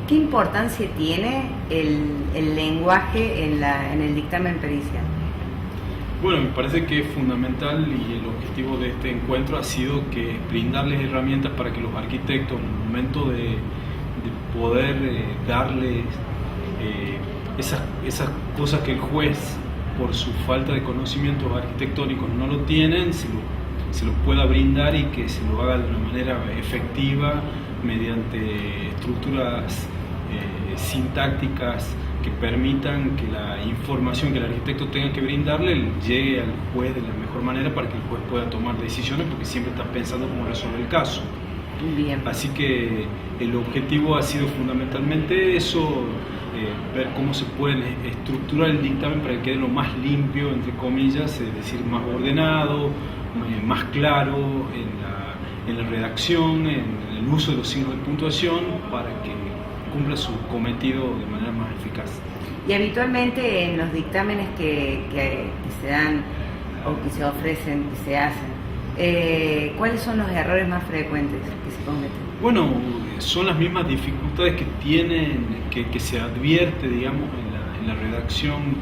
¿Qué importancia tiene el lenguaje en el dictamen pericial? Bueno, me parece que es fundamental y el objetivo de este encuentro ha sido que brindarles herramientas para que los arquitectos, en el momento de poder darles esas cosas que el juez, por su falta de conocimientos arquitectónicos, no lo tienen, se lo pueda brindar y que se lo haga de una manera efectiva mediante estructuras sintácticas que permitan que la información que el arquitecto tenga que brindarle llegue al juez de la mejor manera para que el juez pueda tomar decisiones, porque siempre está pensando cómo resolver el caso. Bien. Así que el objetivo ha sido fundamentalmente eso, ver cómo se puede estructurar el dictamen para que quede lo más limpio, entre comillas, es decir, más ordenado, más claro en la redacción, en el uso de los signos de puntuación, para que cumpla su cometido de manera más eficaz. Y habitualmente en los dictámenes que se dan o que se ofrecen, que se hacen, ¿cuáles son los errores más frecuentes que se cometen? Bueno, son las mismas dificultades que tienen, que se advierte, digamos, en la redacción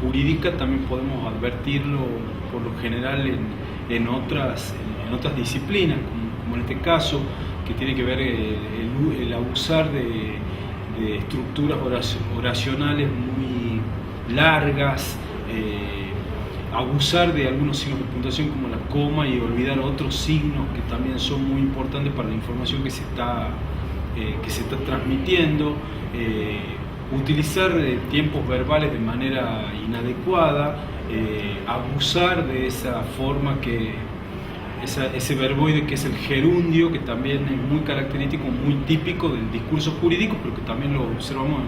jurídica. También podemos advertirlo por lo general en otras disciplinas, como en este caso, que tiene que ver el abusar de estructuras oracionales muy largas, abusar de algunos signos de puntuación como la coma y olvidar otros signos que también son muy importantes para la información que se está transmitiendo, utilizar tiempos verbales de manera inadecuada, abusar de esa forma ese verboide que es el gerundio, que también es muy característico, muy típico del discurso jurídico, pero que también lo observamos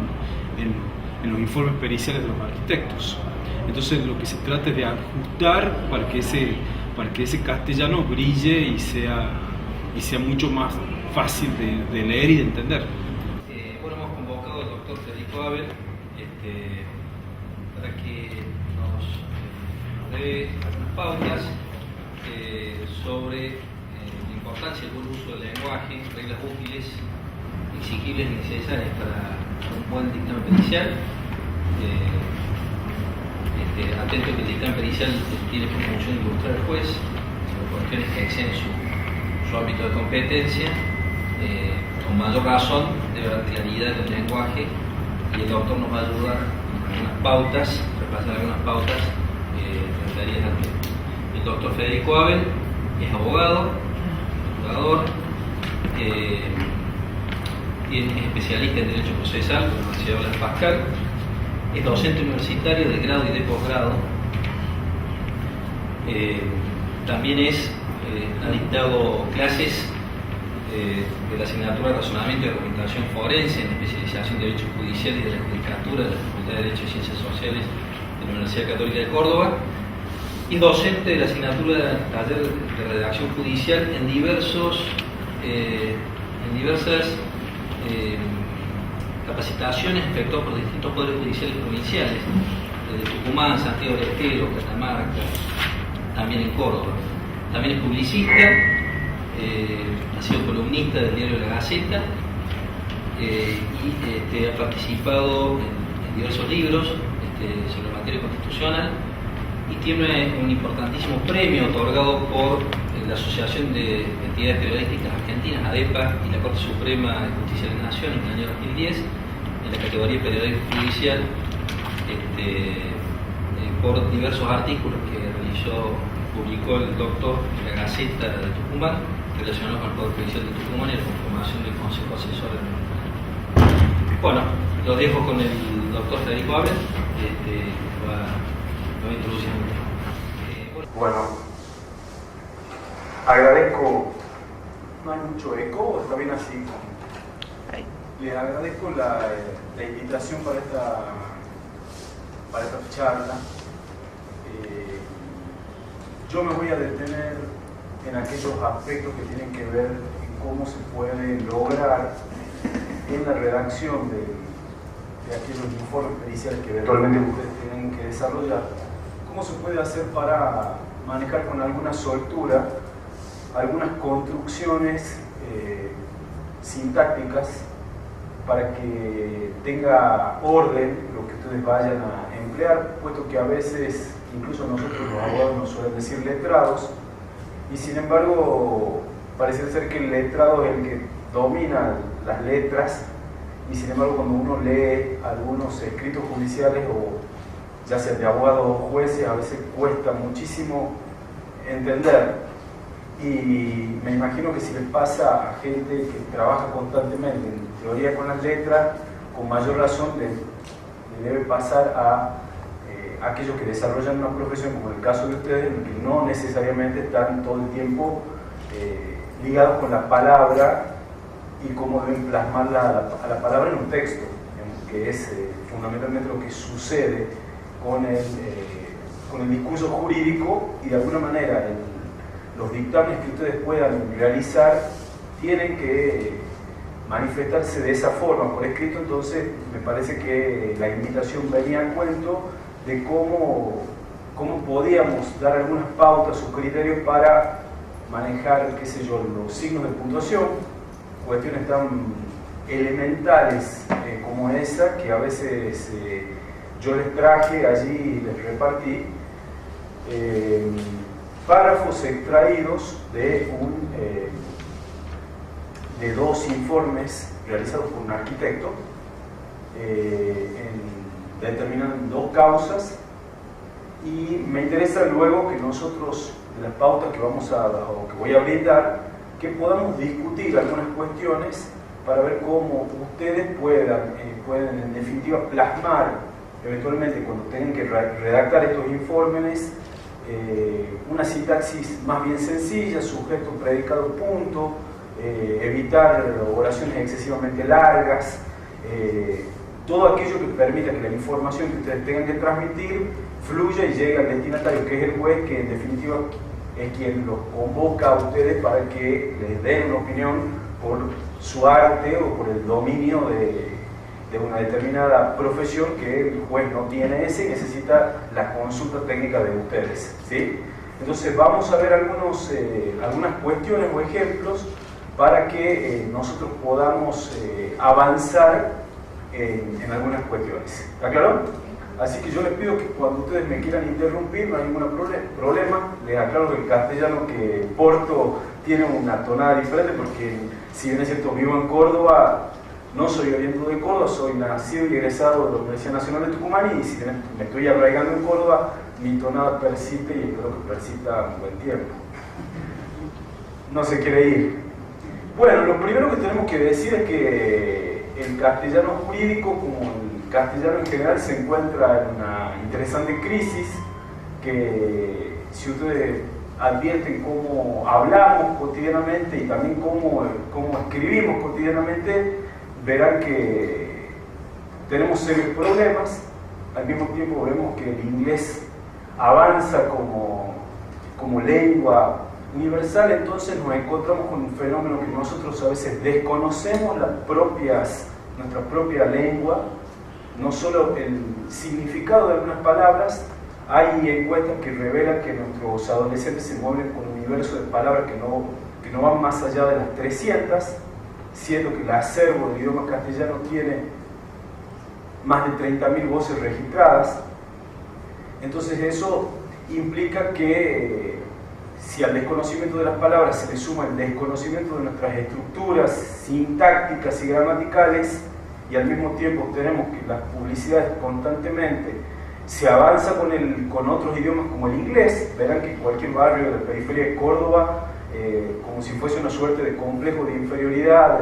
en los informes periciales de los arquitectos. Entonces lo que se trata es de ajustar para que ese castellano brille y sea mucho más fácil de leer y de entender. Bueno, hemos convocado al doctor Federico Abel para que nos dé algunas pautas sobre la importancia del buen uso del lenguaje, reglas útiles, exigibles y necesarias para un buen dictamen pericial. Atento que el dictamen pericial tiene por función ilustrar al juez sobre cuestiones que exceden su ámbito de competencia. Con mayor razón debe haber claridad en el lenguaje, y el doctor nos va a ayudar con algunas pautas, repasar algunas pautas referidas al tema. El doctor Federico Abel es abogado, jugador, es especialista en Derecho Procesal por la Universidad Blas Pascal, es docente universitario de grado y de posgrado, también ha dictado clases de la asignatura de Razonamiento y Argumentación Forense en especialización de Derecho Judicial y de la Judicatura de la Facultad de Derecho y Ciencias Sociales de la Universidad Católica de Córdoba, y docente de la asignatura de Taller de Redacción Judicial en diversas capacitaciones efectuadas por distintos poderes judiciales provinciales, desde Tucumán, Santiago del Estero, Catamarca, también en Córdoba. También es publicista, ha sido columnista del diario La Gaceta, y ha participado en diversos libros sobre materia constitucional, y tiene un importantísimo premio otorgado por la Asociación de Entidades Periodísticas Argentinas, ADEPA, y la Corte Suprema de Justicia de la Nación en el año 2010, en la categoría Periodismo Judicial, por diversos artículos que publicó el doctor en La Gaceta de Tucumán, relacionados con el Poder Judicial de Tucumán y la conformación del Consejo Asesor. Bueno, los dejo con el doctor Federico Abel, que va a introducir un tema. Bueno, agradezco. ¿No hay mucho eco o está bien así? Les agradezco la invitación para esta charla. Yo me voy a detener en aquellos aspectos que tienen que ver en cómo se puede lograr en la redacción de aquellos informes periciales que eventualmente ustedes tienen que desarrollar, cómo se puede hacer para manejar con alguna soltura algunas construcciones sintácticas para que tenga orden lo que ustedes vayan a emplear, puesto que a veces, incluso nosotros los abogados nos suelen decir letrados, y sin embargo parece ser que el letrado es el que domina las letras, y sin embargo cuando uno lee algunos escritos judiciales, o ya sea de abogados o jueces, a veces cuesta muchísimo entender. Y me imagino que si les pasa a gente que trabaja constantemente en teoría con las letras, con mayor razón le debe pasar a aquellos que desarrollan una profesión, como en el caso de ustedes, en que no necesariamente están todo el tiempo ligados con la palabra y cómo deben plasmar a la palabra en un texto, que es fundamentalmente lo que sucede con el discurso jurídico, y de alguna manera los dictámenes que ustedes puedan realizar tienen que manifestarse de esa forma por escrito. Entonces me parece que la invitación venía a cuento de cómo podíamos dar algunas pautas o criterios para manejar, qué sé yo, los signos de puntuación, cuestiones tan elementales como esa, que a veces yo les traje allí y les repartí párrafos extraídos de dos informes realizados por un arquitecto, determinan dos causas, y me interesa luego que nosotros, de las pautas que voy a brindar, que podamos discutir algunas cuestiones para ver cómo ustedes pueden en definitiva plasmar eventualmente, cuando tengan que redactar estos informes, una sintaxis más bien sencilla, sujeto, predicado, punto, evitar oraciones excesivamente largas, todo aquello que permita que la información que ustedes tengan que transmitir fluya y llegue al destinatario, que es el juez, que en definitiva es quien los convoca a ustedes para que les den una opinión por su arte o por el dominio de una determinada profesión que el juez no tiene ese y necesita la consulta técnica de ustedes, ¿sí? Entonces vamos a ver algunas cuestiones o ejemplos para que nosotros podamos avanzar en algunas cuestiones. ¿Está claro? Así que yo les pido que cuando ustedes me quieran interrumpir no hay ningún problema. Les aclaro que el castellano que porto tiene una tonada diferente, porque si bien es cierto vivo en Córdoba, no soy oriundo de Córdoba, soy nacido y egresado de la Universidad Nacional de Tucumán, y si me estoy arraigando en Córdoba, mi tonada persiste y espero que persista un buen tiempo. No se quiere ir. Bueno, lo primero que tenemos que decir es que el castellano jurídico, como el castellano en general, se encuentra en una interesante crisis, que si ustedes advierten cómo hablamos cotidianamente y también cómo escribimos cotidianamente, verán que tenemos serios problemas. Al mismo tiempo vemos que el inglés avanza como lengua universal, entonces nos encontramos con un fenómeno que nosotros a veces desconocemos nuestra propia lengua, no solo el significado de algunas palabras. Hay encuestas que revelan que nuestros adolescentes se mueven con un universo de palabras que no van más allá de las 300, siendo que el acervo del idioma castellano tiene más de 30.000 voces registradas. Entonces eso implica que si al desconocimiento de las palabras se le suma el desconocimiento de nuestras estructuras sintácticas y gramaticales, y al mismo tiempo tenemos que las publicidades constantemente se avanza con otros idiomas como el inglés, verán que en cualquier barrio de la periferia de Córdoba, como si fuese una suerte de complejo de inferioridad,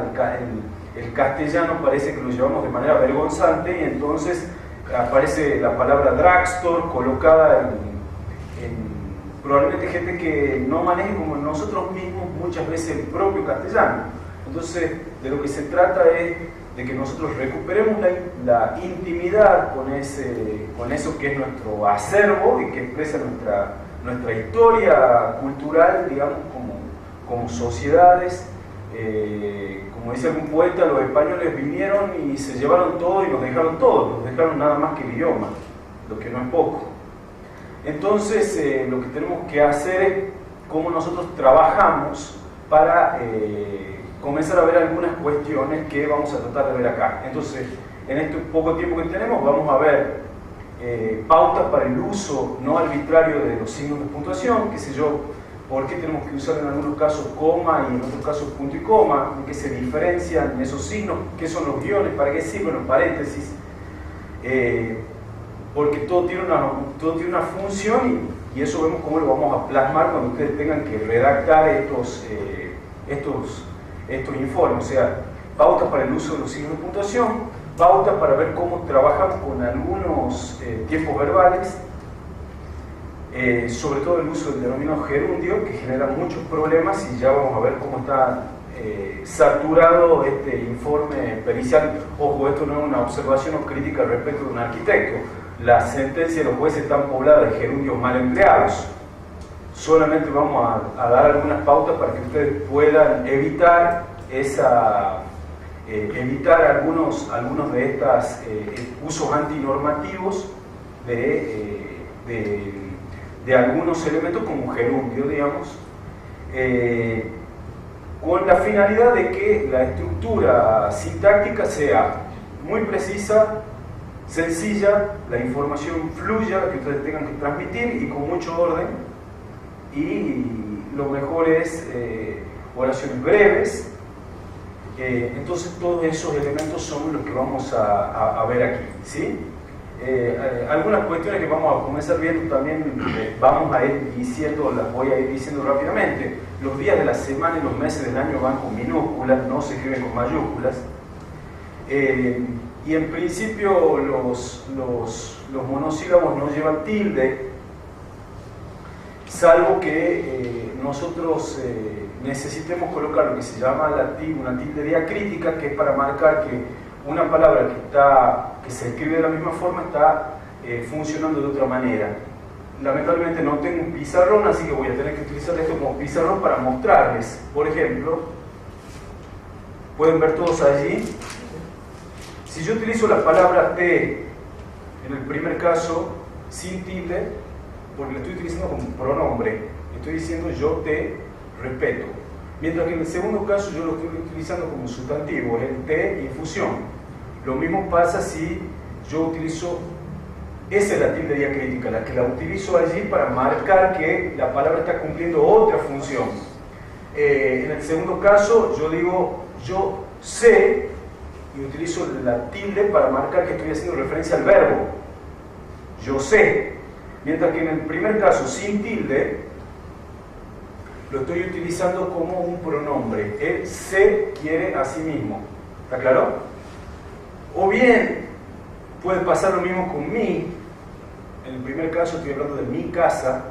el castellano parece que lo llevamos de manera vergonzante, y entonces aparece la palabra drugstore colocada en probablemente gente que no maneje como nosotros mismos muchas veces el propio castellano. Entonces de lo que se trata es de que nosotros recuperemos la intimidad con eso que es nuestro acervo y que expresa nuestra historia cultural, digamos, como sociedades. Como dice algún poeta, los españoles vinieron y se llevaron todo y nos dejaron todo, nos dejaron nada más que el idioma, lo que no es poco. Entonces lo que tenemos que hacer es cómo nosotros trabajamos para comenzar a ver algunas cuestiones que vamos a tratar de ver acá. Entonces, en este poco tiempo que tenemos, vamos a ver pautas para el uso no arbitrario de los signos de puntuación, qué sé yo, por qué tenemos que usar en algunos casos coma y en otros casos punto y coma, en qué se diferencian esos signos, qué son los guiones, para qué sirven los paréntesis, porque todo tiene una función y eso vemos cómo lo vamos a plasmar cuando ustedes tengan que redactar estos informes, o sea, pautas para el uso de los signos de puntuación, pautas para ver cómo trabajamos con algunos tiempos verbales, sobre todo el uso del denominado gerundio, que genera muchos problemas y ya vamos a ver cómo está saturado este informe pericial. Ojo, esto no es una observación o crítica respecto de un arquitecto. Las sentencias de los jueces están pobladas de gerundios mal empleados. Solamente vamos a dar algunas pautas para que ustedes puedan evitar algunos de estos usos antinormativos de algunos elementos como gerundio, digamos, con la finalidad de que la estructura sintáctica sea muy precisa, sencilla, la información fluya, que ustedes tengan que transmitir y con mucho orden, y lo mejor es oraciones breves. Entonces todos esos elementos son los que vamos a ver aquí, ¿sí? Algunas cuestiones que vamos a comenzar viendo también, vamos a ir diciendo, las voy a ir diciendo rápidamente. Los días de la semana y los meses del año van con minúsculas, no se escriben con mayúsculas. Y en principio los monosílabos no llevan tilde, salvo que nosotros necesitemos colocar lo que se llama una tilde diacrítica, que es para marcar que una palabra que se escribe de la misma forma está funcionando de otra manera. Lamentablemente no tengo un pizarrón, así que voy a tener que utilizar esto como pizarrón para mostrarles. Por ejemplo, pueden ver todos allí, si yo utilizo la palabra te en el primer caso sin tilde, porque la estoy utilizando como pronombre, estoy diciendo yo te respeto, mientras que en el segundo caso yo lo estoy utilizando como sustantivo, es el te infusión. Lo mismo pasa si yo utilizo, esa es la tilde diacrítica, la que la utilizo allí para marcar que la palabra está cumpliendo otra función. En el segundo caso yo digo yo sé y utilizo la tilde para marcar que estoy haciendo referencia al verbo yo sé, mientras que en el primer caso sin tilde lo estoy utilizando como un pronombre. Él se quiere a sí mismo. ¿Está claro? O bien puede pasar lo mismo con mí. En el primer caso estoy hablando de mi casa,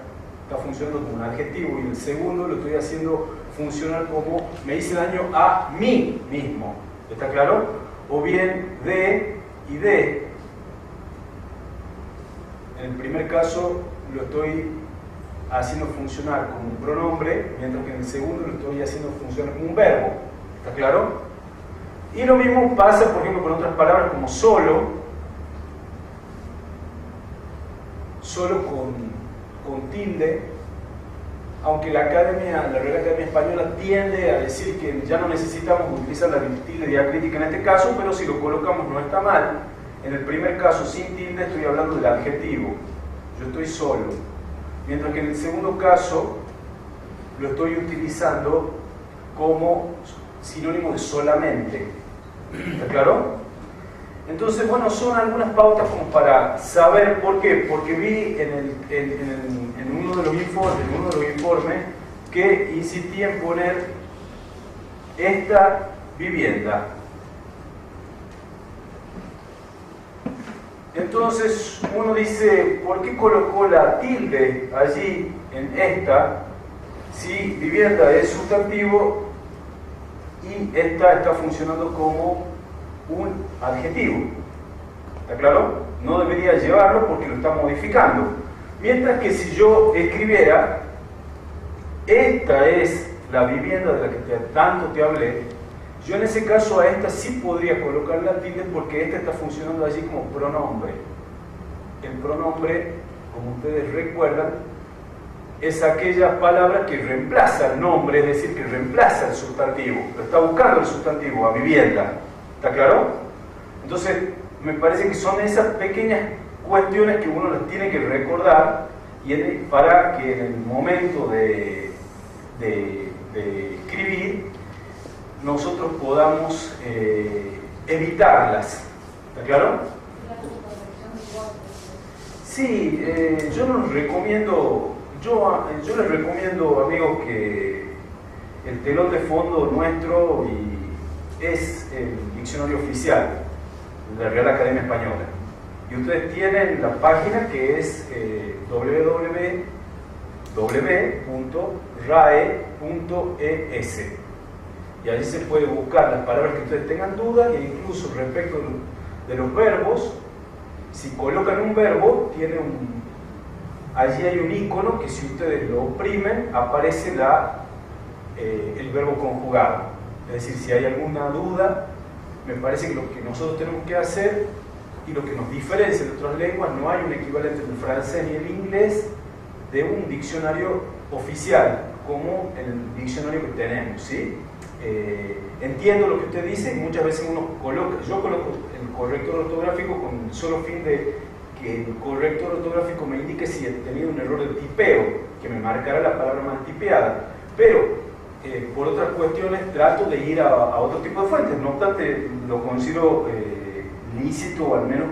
está funcionando como un adjetivo, y en el segundo lo estoy haciendo funcionar como me hice daño a mí mismo. ¿Está claro? O bien de y de. En el primer caso lo estoy haciendo funcionar como un pronombre, mientras que en el segundo lo estoy haciendo funcionar como un verbo. ¿Está claro? Y lo mismo pasa, por ejemplo, con otras palabras como solo con tilde, aunque la Real Academia Española tiende a decir que ya no necesitamos utilizar la tilde diacrítica en este caso, pero si lo colocamos no está mal. En el primer caso, sin tilde, estoy hablando del adjetivo, yo estoy solo, mientras que en el segundo caso lo estoy utilizando como sinónimo de solamente. ¿Está claro? Entonces, bueno, son algunas pautas como para saber por qué. Porque vi en uno de los informes que insistí en poner esta vivienda. Entonces uno dice, ¿por qué colocó la tilde allí en esta si vivienda es sustantivo y esta está funcionando como un adjetivo? ¿Está claro? No debería llevarlo porque lo está modificando. Mientras que si yo escribiera, esta es la vivienda de la que tanto te hablé, yo en ese caso a esta sí podría colocar la tilde porque esta está funcionando allí como pronombre. El pronombre, como ustedes recuerdan, es aquella palabra que reemplaza el nombre, es decir, que reemplaza el sustantivo. Está buscando el sustantivo, a vivienda. ¿Está claro? Entonces, me parece que son esas pequeñas cuestiones que uno las tiene que recordar para que en el momento de escribir nosotros podamos evitarlas. ¿Está claro? Sí, yo les recomiendo, amigos, que el telón de fondo nuestro es el diccionario oficial de la Real Academia Española. Y ustedes tienen la página que es www.rae.es. Y allí se puede buscar las palabras que ustedes tengan dudas, e incluso respecto de los verbos. Si colocan un verbo, allí hay un icono que si ustedes lo oprimen aparece el verbo conjugado. Es decir, si hay alguna duda, me parece que lo que nosotros tenemos que hacer y lo que nos diferencia de otras lenguas, no hay un equivalente entre el francés ni el inglés de un diccionario oficial como el diccionario que tenemos, ¿sí? Entiendo lo que usted dice y muchas veces yo coloco el corrector ortográfico con el solo fin de que el corrector ortográfico me indique si he tenido un error de tipeo, que me marcará la palabra mal tipeada, pero por otras cuestiones trato de ir a otro tipo de fuentes. No obstante, lo considero lícito, o al menos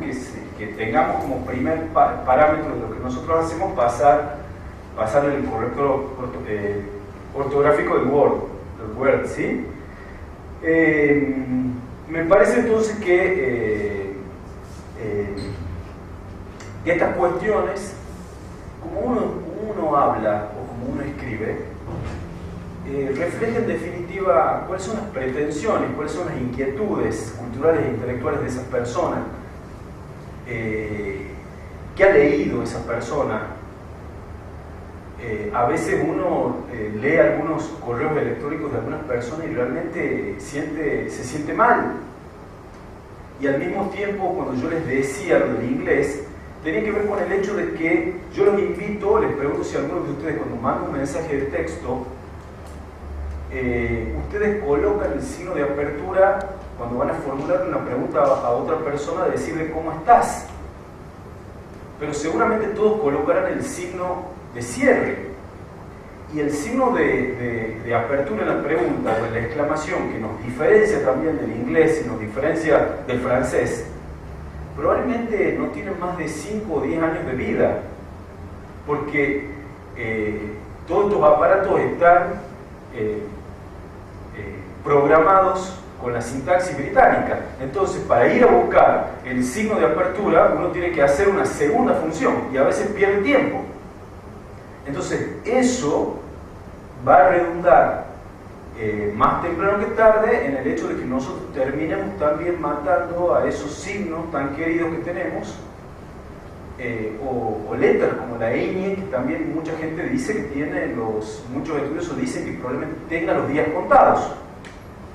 que tengamos como primer parámetro de lo que nosotros hacemos pasar el corrector ortográfico del Word, ¿sí? Me parece entonces que estas cuestiones, como uno habla o como uno escribe, refleja en definitiva cuáles son las pretensiones, cuáles son las inquietudes culturales e intelectuales de esa persona, qué ha leído esa persona. A veces uno lee algunos correos electrónicos de algunas personas y realmente se siente mal. Y al mismo tiempo, cuando yo les decía lo del inglés, tenía que ver con el hecho de que yo los invito, les pregunto si alguno de ustedes cuando manda un mensaje de texto, ustedes colocan el signo de apertura cuando van a formular una pregunta a otra persona, de decirle ¿cómo estás? Pero seguramente todos colocarán el signo de cierre, y el signo de apertura en la pregunta o en la exclamación, que nos diferencia también del inglés y nos diferencia del francés, probablemente no tienen más de 5 o 10 años de vida, porque todos estos aparatos están programados con la sintaxis británica. Entonces, para ir a buscar el signo de apertura, uno tiene que hacer una segunda función y a veces pierde tiempo. Entonces, eso va a redundar más temprano que tarde en el hecho de que nosotros terminemos también matando a esos signos tan queridos que tenemos, o letras como la ñ, que también mucha gente dice que tiene, muchos estudiosos dicen que probablemente tenga los días contados,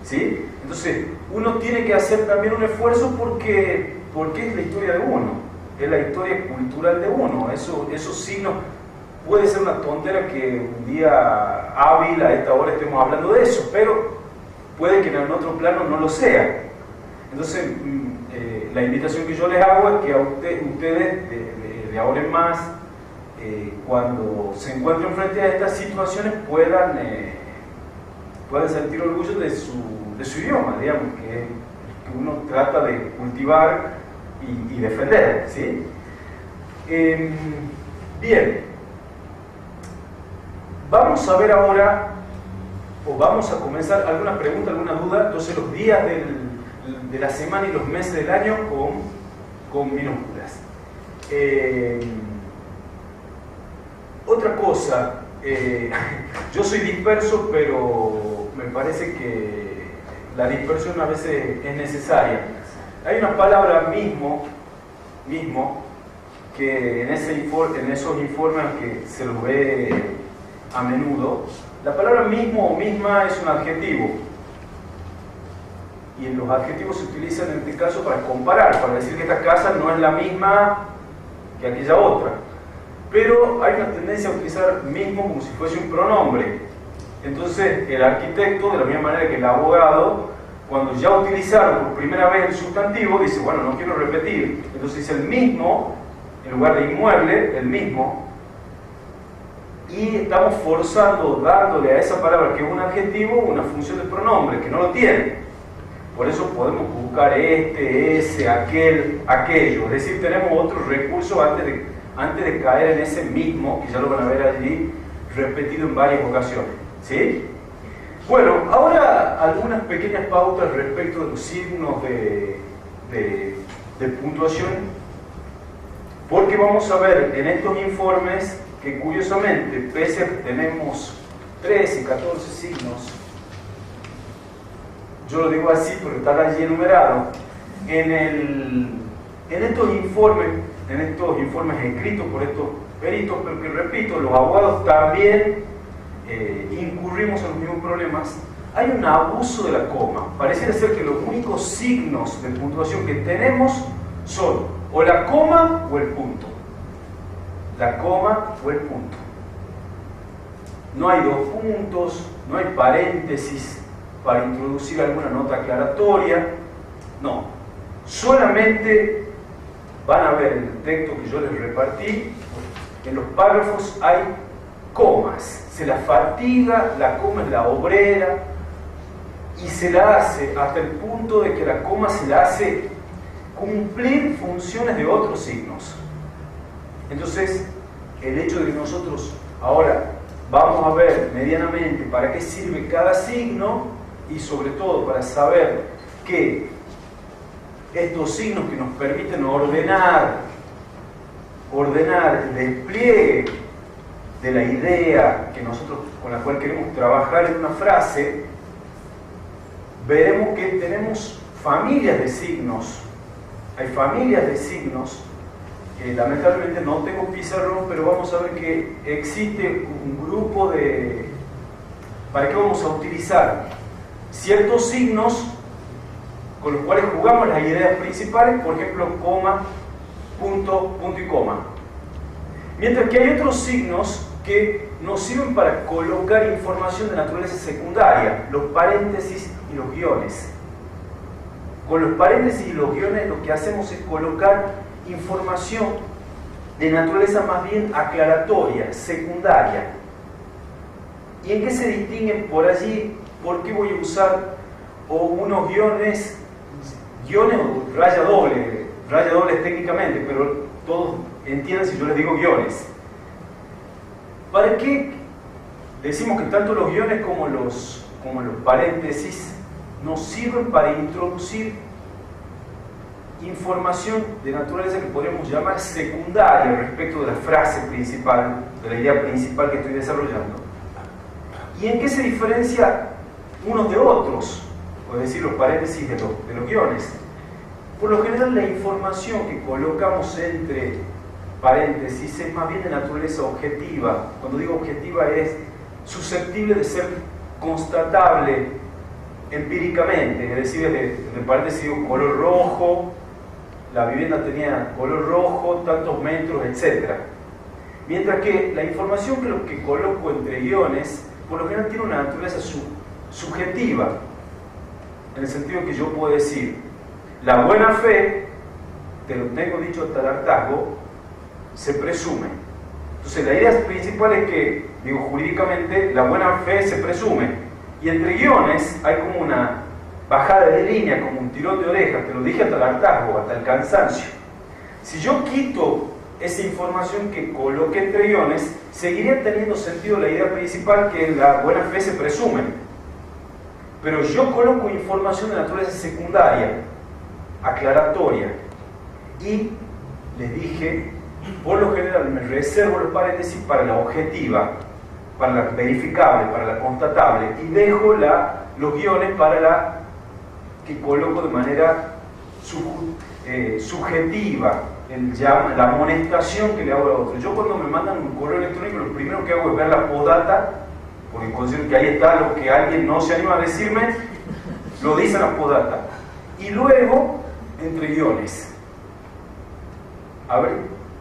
¿sí? Entonces, uno tiene que hacer también un esfuerzo porque es la historia de uno, es la historia cultural de uno. Esos signos. Puede ser una tontera que un día hábil a esta hora estemos hablando de eso, pero puede que en otro plano no lo sea. Entonces, la invitación que yo les hago es que a ustedes, de ahora en más, cuando se encuentren frente a estas situaciones, puedan sentir orgullo de su idioma, digamos, que uno trata de cultivar y defender, ¿sí? Bien. Vamos a ver ahora, o vamos a comenzar alguna pregunta, alguna duda. Entonces, los días de la semana y los meses del año con minúsculas. Otra cosa, yo soy disperso, pero me parece que la dispersión a veces es necesaria. Hay una palabra mismo que en esos informes que se los ve a menudo, la palabra mismo o misma es un adjetivo, y los adjetivos se utilizan en este caso para comparar, para decir que esta casa no es la misma que aquella otra. pero hay una tendencia a utilizar mismo como si fuese un pronombre. Entonces el arquitecto, de la misma manera que el abogado, cuando ya utilizaron por primera vez el sustantivo, dice, bueno, no quiero repetir, entonces dice el mismo, en lugar de inmueble, el mismo, y estamos forzando, dándole a esa palabra que es un adjetivo, una función de pronombre, que no lo tiene. Por eso podemos buscar este, ese, aquel, aquello, es decir, tenemos otro recurso antes de caer en ese mismo, que ya lo van a ver allí, repetido en varias ocasiones. ¿Sí? Bueno, ahora algunas pequeñas pautas respecto de los signos de puntuación, porque vamos a ver en estos informes que curiosamente, pese a que tenemos 13 y 14 signos, yo lo digo así porque están allí enumerados, en estos informes escritos por estos peritos, pero que repito, los abogados también incurrimos en los mismos problemas, hay un abuso de la coma. Pareciera ser que los únicos signos de puntuación que tenemos son o la coma o el punto. La coma o el punto. No hay dos puntos, no hay paréntesis para introducir alguna nota aclaratoria, no. Solamente van a ver en el texto que yo les repartí, en los párrafos hay comas. Se la fatiga, la coma es la obrera, y se la hace hasta el punto de que la coma se la hace cumplir funciones de otros signos. Entonces, el hecho de que nosotros ahora vamos a ver medianamente para qué sirve cada signo, y sobre todo para saber que estos signos que nos permiten ordenar el despliegue de la idea que nosotros, con la cual queremos trabajar en una frase, veremos que tenemos familias de signos. Hay familias de signos. Lamentablemente no tengo pizarrón, pero vamos a ver que existe un grupo de... ¿Para qué vamos a utilizar? Ciertos signos con los cuales jugamos las ideas principales, por ejemplo, coma, punto, punto y coma. Mientras que hay otros signos que nos sirven para colocar información de naturaleza secundaria, los paréntesis y los guiones. Con los paréntesis y los guiones lo que hacemos es colocar información de naturaleza más bien aclaratoria, secundaria. ¿Y en qué se distinguen por allí? ¿Por qué voy a usar unos guiones o raya doble técnicamente, pero todos entienden si yo les digo guiones? ¿Para qué decimos que tanto los guiones como los paréntesis nos sirven para introducir información de naturaleza que podríamos llamar secundaria respecto de la frase principal, de la idea principal que estoy desarrollando? ¿Y en qué se diferencia unos de otros? Es decir, los paréntesis de los guiones. Por lo general, la información que colocamos entre paréntesis es más bien de naturaleza objetiva. Cuando digo objetiva, es susceptible de ser constatable empíricamente, es decir, de paréntesis digo color rojo, la vivienda tenía color rojo, tantos metros, etc. Mientras que la información que coloco entre guiones, por lo general tiene una naturaleza subjetiva, en el sentido que yo puedo decir, la buena fe, te lo tengo dicho hasta el hartazgo, se presume. Entonces la idea principal es que, digo jurídicamente, la buena fe se presume, y entre guiones hay como una bajada de línea, como un tirón de orejas, te lo dije hasta el hartazgo, hasta el cansancio. Si yo quito esa información que coloqué entre guiones, seguiría teniendo sentido la idea principal, que la buena fe se presume. Pero yo coloco información de naturaleza secundaria, aclaratoria, y les dije, por lo general me reservo los paréntesis para la objetiva, para la verificable, para la constatable, y dejo los guiones para la que coloco de manera subjetiva, la amonestación que le hago a otro. Yo cuando me mandan un correo electrónico, lo primero que hago es ver la postdata, porque considero que ahí está lo que alguien no se anima a decirme, lo dice la postdata. Y luego, entre guiones. A ver,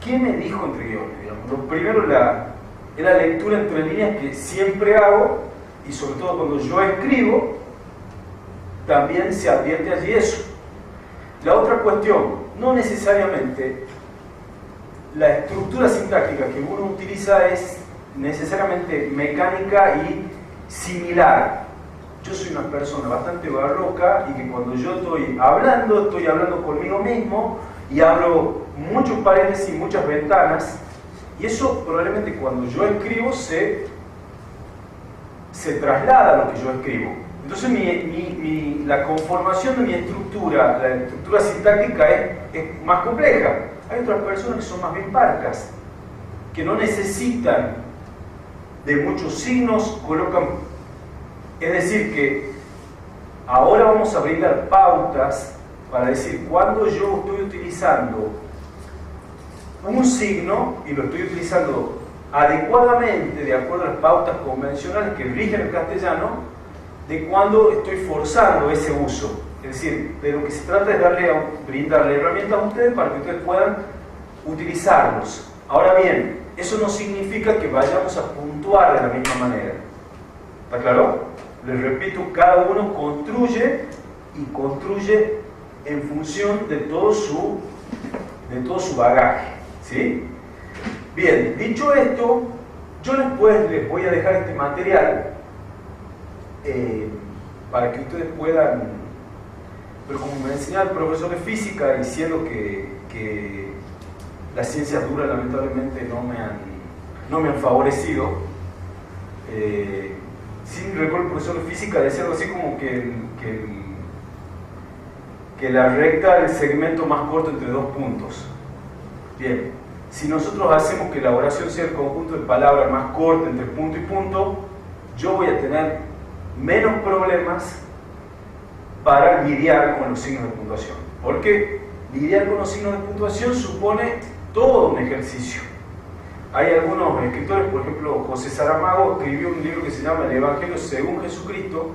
¿qué me dijo entre guiones? Digamos? Lo primero, la lectura entre líneas que siempre hago, y sobre todo cuando yo escribo, también se advierte allí eso. La otra cuestión, no necesariamente la estructura sintáctica que uno utiliza es necesariamente mecánica y similar. Yo soy una persona bastante barroca y que cuando yo estoy hablando conmigo mismo y abro muchos paréntesis y muchas ventanas, y eso probablemente cuando yo escribo se traslada a lo que yo escribo. Entonces la conformación de mi estructura, la estructura sintáctica es más compleja. Hay otras personas que son más bien parcas, que no necesitan de muchos signos, colocan. Es decir, que ahora vamos a brindar pautas para decir cuando yo estoy utilizando un signo y lo estoy utilizando adecuadamente, de acuerdo a las pautas convencionales que rigen el castellano, de cuando estoy forzando ese uso. Es decir, de lo que se trata es brindarle herramientas a ustedes para que ustedes puedan utilizarlos. Ahora bien, eso no significa que vayamos a puntuar de la misma manera. ¿Está claro? Les repito, cada uno construye y construye en función de todo su bagaje. ¿Sí? Bien, dicho esto, yo después les voy a dejar este material para que ustedes puedan, pero como me enseñaba el profesor de física diciendo que las ciencias duras lamentablemente no me han favorecido, sí recuerdo el profesor de física decía algo así como que la recta es el segmento más corto entre dos puntos. Bien, si nosotros hacemos que la oración sea el conjunto de palabras más corto entre punto y punto, yo voy a tener menos problemas para lidiar con los signos de puntuación. Porque lidiar con los signos de puntuación supone todo un ejercicio. Hay algunos escritores, por ejemplo, José Saramago escribió un libro que se llama El Evangelio según Jesucristo,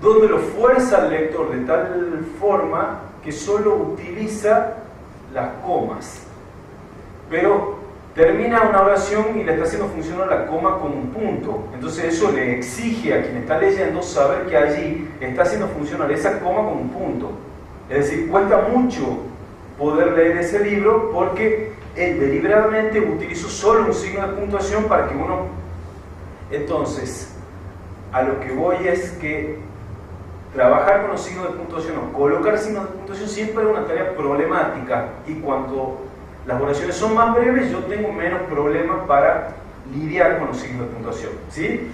donde lo fuerza al lector de tal forma que solo utiliza las comas. Pero termina una oración y le está haciendo funcionar la coma como un punto. Entonces eso le exige a quien está leyendo saber que allí está haciendo funcionar esa coma como un punto. Es decir, cuesta mucho poder leer ese libro porque él deliberadamente utilizó solo un signo de puntuación para que uno... Entonces, a lo que voy es que trabajar con los signos de puntuación o colocar signos de puntuación siempre es una tarea problemática, y cuando las oraciones son más breves yo tengo menos problemas para lidiar con los signos de puntuación. ¿Sí?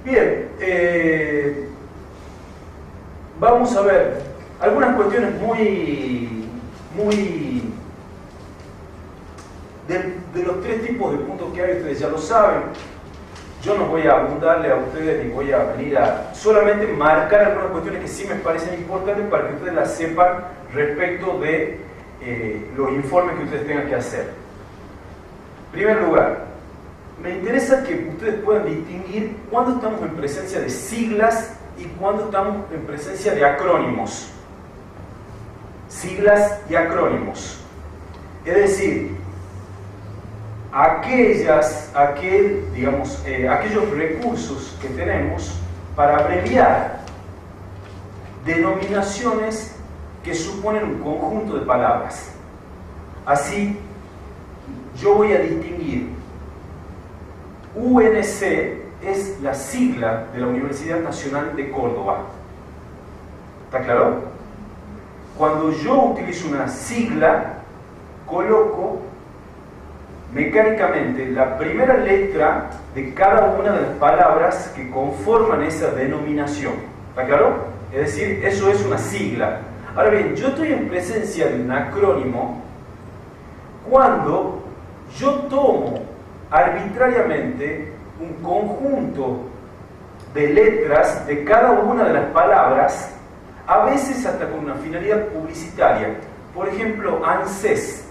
Bien, vamos a ver algunas cuestiones de los tres tipos de puntos que hay, ustedes ya lo saben. Yo no voy a abundarle a ustedes ni voy a venir a solamente marcar algunas cuestiones que sí me parecen importantes para que ustedes las sepan respecto de los informes que ustedes tengan que hacer. En primer lugar, me interesa que ustedes puedan distinguir cuándo estamos en presencia de siglas y cuándo estamos en presencia de acrónimos. Siglas y acrónimos. Es decir, aquellos recursos que tenemos para abreviar denominaciones que suponen un conjunto de palabras. Así, yo voy a distinguir. UNC es la sigla de la Universidad Nacional de Córdoba. ¿Está claro? Cuando yo utilizo una sigla, coloco mecánicamente la primera letra de cada una de las palabras que conforman esa denominación. ¿Está claro? Es decir, eso es una sigla. Ahora bien, yo estoy en presencia de un acrónimo cuando yo tomo arbitrariamente un conjunto de letras de cada una de las palabras, a veces hasta con una finalidad publicitaria. Por ejemplo, ANSES.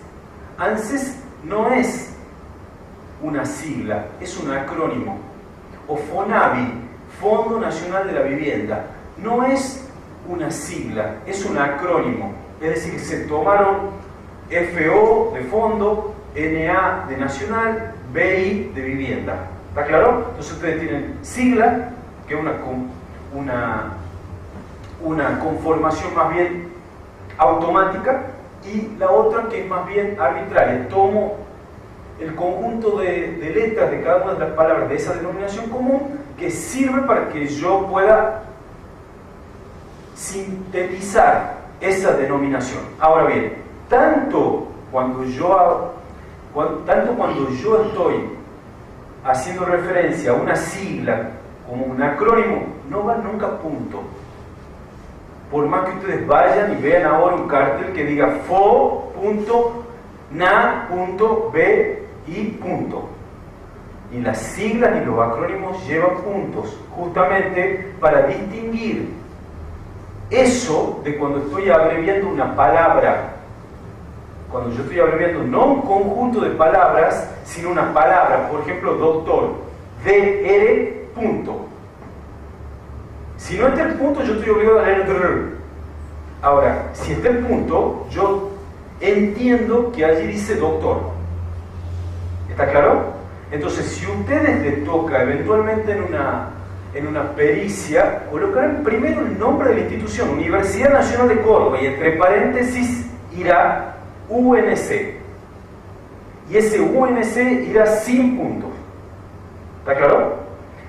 ANSES no es una sigla, es un acrónimo. O FONAVI, Fondo Nacional de la Vivienda, no es una sigla, es un acrónimo. Es decir, se tomaron FO de fondo, NA de nacional, BI de vivienda. ¿Está claro? Entonces ustedes tienen sigla, que es una conformación más bien automática, y la otra que es más bien arbitraria. Tomo el conjunto de letras de cada una de las palabras de esa denominación común que sirve para que yo pueda sintetizar esa denominación. Ahora bien, tanto cuando yo estoy haciendo referencia a una sigla como un acrónimo, no va nunca a punto. Por más que ustedes vayan y vean ahora un cartel que diga FO.NA.BI. Ni las siglas ni los acrónimos llevan puntos, justamente para distinguir eso de cuando estoy abreviando una palabra. Cuando yo estoy abreviando no un conjunto de palabras, sino una palabra, por ejemplo, doctor, DR. Punto. Si no está el punto, yo estoy obligado a leer DR. Ahora, si está el punto, yo entiendo que allí dice doctor. ¿Está claro? Entonces, si a ustedes les toca eventualmente en una pericia, colocarán primero el nombre de la institución, Universidad Nacional de Córdoba, y entre paréntesis irá UNC. Y ese UNC irá sin puntos. ¿Está claro?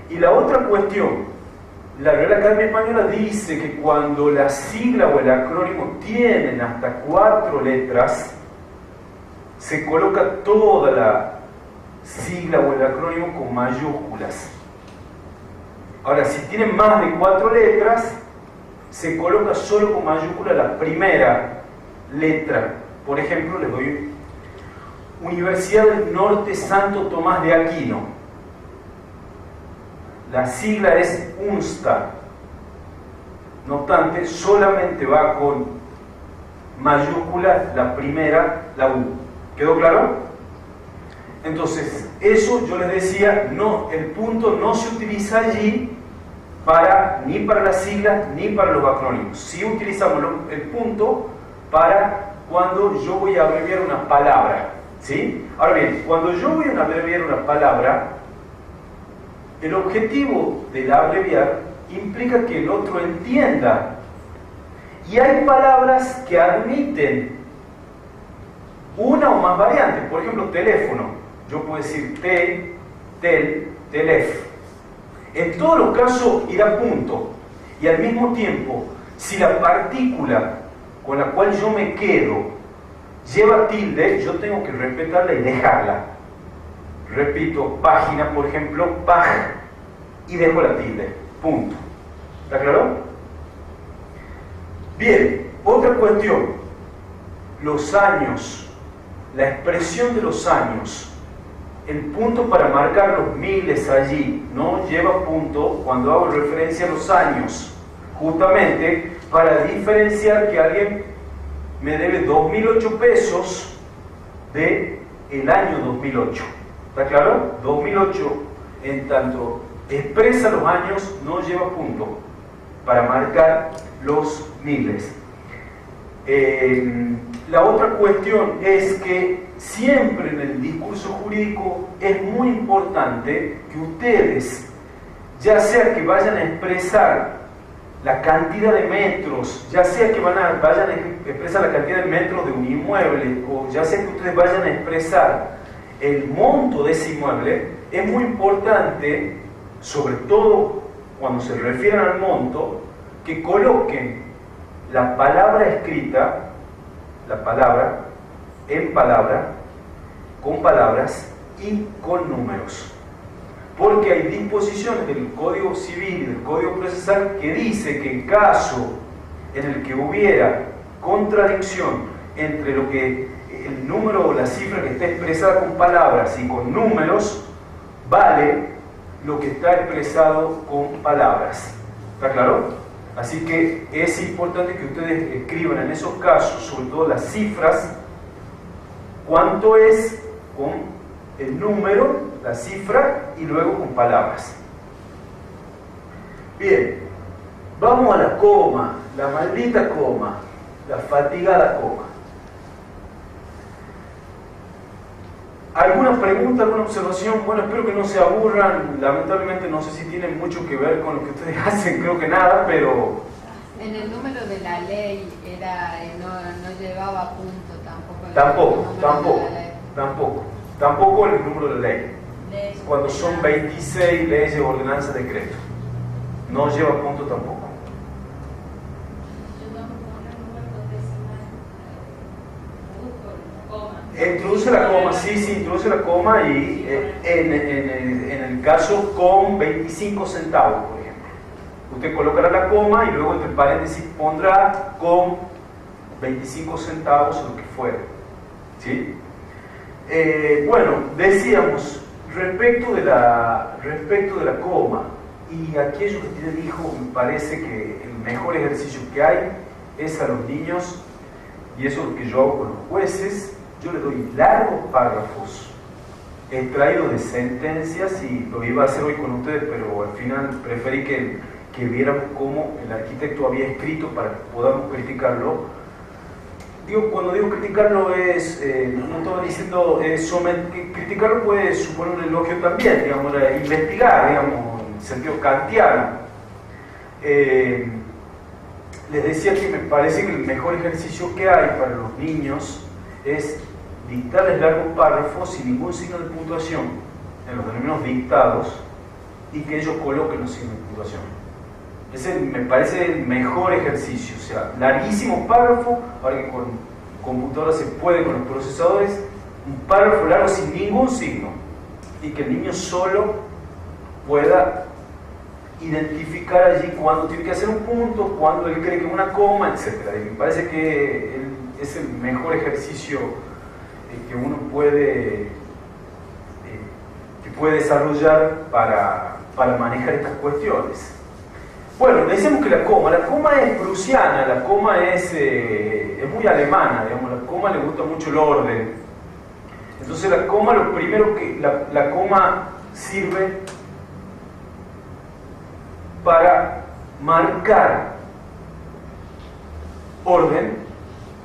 Y la otra cuestión, la Real Academia Española dice que cuando la sigla o el acrónimo tienen hasta 4 letras, se coloca toda la sigla o el acrónimo con mayúsculas. Ahora, si tienen más de 4 letras, se coloca solo con mayúscula la primera letra. Por ejemplo, les doy Universidad del Norte Santo Tomás de Aquino. La sigla es UNSTA. No obstante, solamente va con mayúscula la primera, la U. ¿Quedó claro? Entonces, eso yo les decía, no, el punto no se utiliza allí ni para las siglas ni para los acrónimos. Sí utilizamos el punto para cuando yo voy a abreviar una palabra. ¿Sí? Ahora bien, cuando yo voy a abreviar una palabra, el objetivo del abreviar implica que el otro entienda. Y hay palabras que admiten una o más variantes. Por ejemplo, teléfono. Yo puedo decir telef. En todos los casos irá punto. Y al mismo tiempo, si la partícula con la cual yo me quedo lleva tilde, yo tengo que respetarla y dejarla. Repito, página, por ejemplo, pag, y dejo la tilde. Punto. ¿Está claro? Bien, otra cuestión. Los años, la expresión de los años. El punto para marcar los miles allí no lleva punto cuando hago referencia a los años, justamente para diferenciar que alguien me debe 2.008 pesos del año 2008. ¿Está claro? 2008, en tanto expresa los años, no lleva punto para marcar los miles. La otra cuestión es que siempre en el discurso jurídico es muy importante que ustedes, ya sea que vayan a expresar la cantidad de metros, ya sea que vayan a expresar la cantidad de metros de un inmueble, o ya sea que ustedes vayan a expresar el monto de ese inmueble, es muy importante, sobre todo cuando se refieren al monto, que coloquen la palabra escrita, la palabra, en palabra, con palabras y con números. Porque hay disposiciones del Código Civil y del Código Procesal que dice que en caso en el que hubiera contradicción entre lo que el número o la cifra que está expresada con palabras y con números, vale lo que está expresado con palabras. ¿Está claro? Así que es importante que ustedes escriban en esos casos, sobre todo las cifras, cuánto es con el número, la cifra, y luego con palabras. Bien, vamos a la coma, la maldita coma, la fatigada coma. ¿Alguna pregunta, alguna observación? Bueno, espero que no se aburran. Lamentablemente no sé si tienen mucho que ver con lo que ustedes hacen, creo que nada, pero... En el número de la ley no llevaba punto tampoco. Tampoco el número de la ley. Cuando son 26 leyes, ordenanzas, decretos. No lleva punto tampoco. Introduce la coma, sí, introduce la coma y en el caso con 25 centavos, por ejemplo. Usted colocará la coma y luego entre paréntesis pondrá con 25 centavos o lo que fuera. ¿Sí? Bueno, decíamos, respecto de la coma y aquello que usted dijo, me parece que el mejor ejercicio que hay es a los niños, y eso es lo que yo hago con los jueces. Yo le doy largos párrafos extraídos de sentencias y lo iba a hacer hoy con ustedes, pero al final preferí que viéramos cómo el arquitecto había escrito para que podamos criticarlo. Cuando digo criticarlo es, no estaba diciendo, criticarlo puede suponer un elogio también, digamos, investigar, digamos, en sentido kantiano. Les decía que me parece que el mejor ejercicio que hay para los niños es dictarles largos párrafos sin ningún signo de puntuación en los términos dictados y que ellos coloquen los signos de puntuación. Ese me parece el mejor ejercicio, o sea, larguísimo párrafo, ahora que con computadora se puede con los procesadores, un párrafo largo sin ningún signo y que el niño solo pueda identificar allí cuando tiene que hacer un punto, cuando él cree que es una coma, etc. Y me parece que es el mejor ejercicio que uno puede desarrollar para manejar estas cuestiones. Bueno, decíamos que la coma es prusiana, la coma es muy alemana, digamos, la coma le gusta mucho el orden. Entonces la coma, lo primero que la coma sirve para marcar orden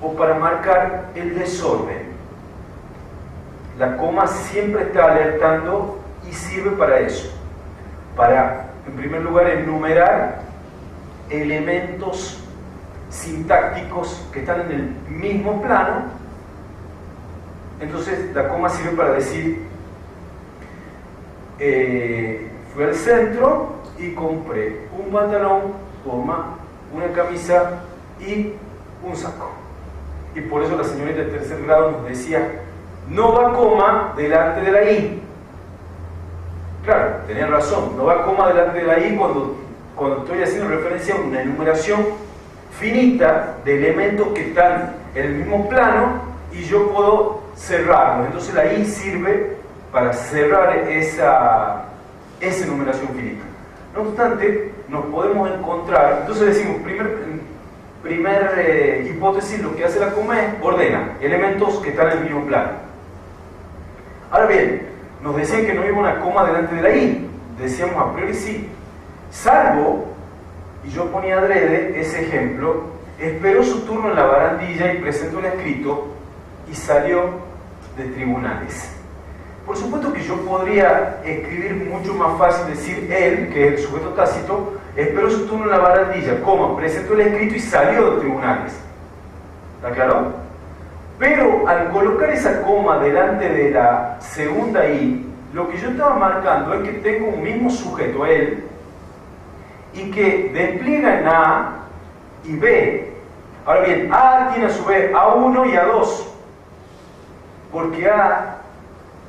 o para marcar el desorden. La coma siempre está alertando y sirve para eso, para, en primer lugar, enumerar elementos sintácticos que están en el mismo plano. Entonces la coma sirve para decir, fui al centro y compré un pantalón, una camisa y un saco. Y por eso la señorita de tercer grado nos decía, no va coma delante de la I. Claro, tenía razón, no va coma delante de la I cuando estoy haciendo referencia a una enumeración finita de elementos que están en el mismo plano y yo puedo cerrarlos. Entonces la I sirve para cerrar esa enumeración finita. No obstante, nos podemos encontrar, entonces decimos, primer hipótesis, lo que hace la coma es ordena elementos que están en el mismo plano. Ahora bien, nos decían que no iba una coma delante de la I, decíamos a priori sí, salvo, y yo ponía adrede ese ejemplo, esperó su turno en la barandilla y presentó el escrito y salió de tribunales. Por supuesto que yo podría escribir mucho más fácil, decir él, que es el sujeto tácito, esperó su turno en la barandilla, coma, presentó el escrito y salió de tribunales. ¿Está claro? Pero al colocar esa coma delante de la segunda I, lo que yo estaba marcando es que tengo un mismo sujeto, él, y que despliega en A y B. Ahora bien, A tiene a su vez A1 y A2, porque A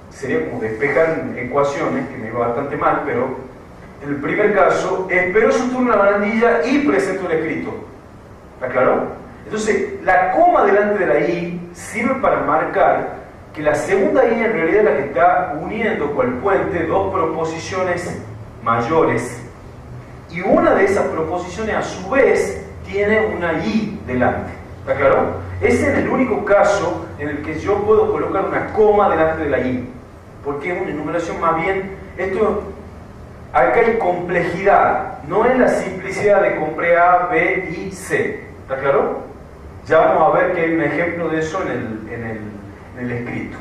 sería como despejar ecuaciones, que me iba bastante mal, pero en el primer caso, esperó su turno en la barandilla y presentó el escrito. ¿Está claro? Entonces, la coma delante de la I sirve para marcar que la segunda I en realidad es la que está uniendo con el puente dos proposiciones mayores. Y una de esas proposiciones, a su vez, tiene una I delante. ¿Está claro? Ese es el único caso en el que yo puedo colocar una coma delante de la I. Porque es una enumeración más bien, acá hay complejidad, no es la simplicidad de compré A, B y C. ¿Está claro? Ya vamos a ver que hay un ejemplo de eso en el escrito.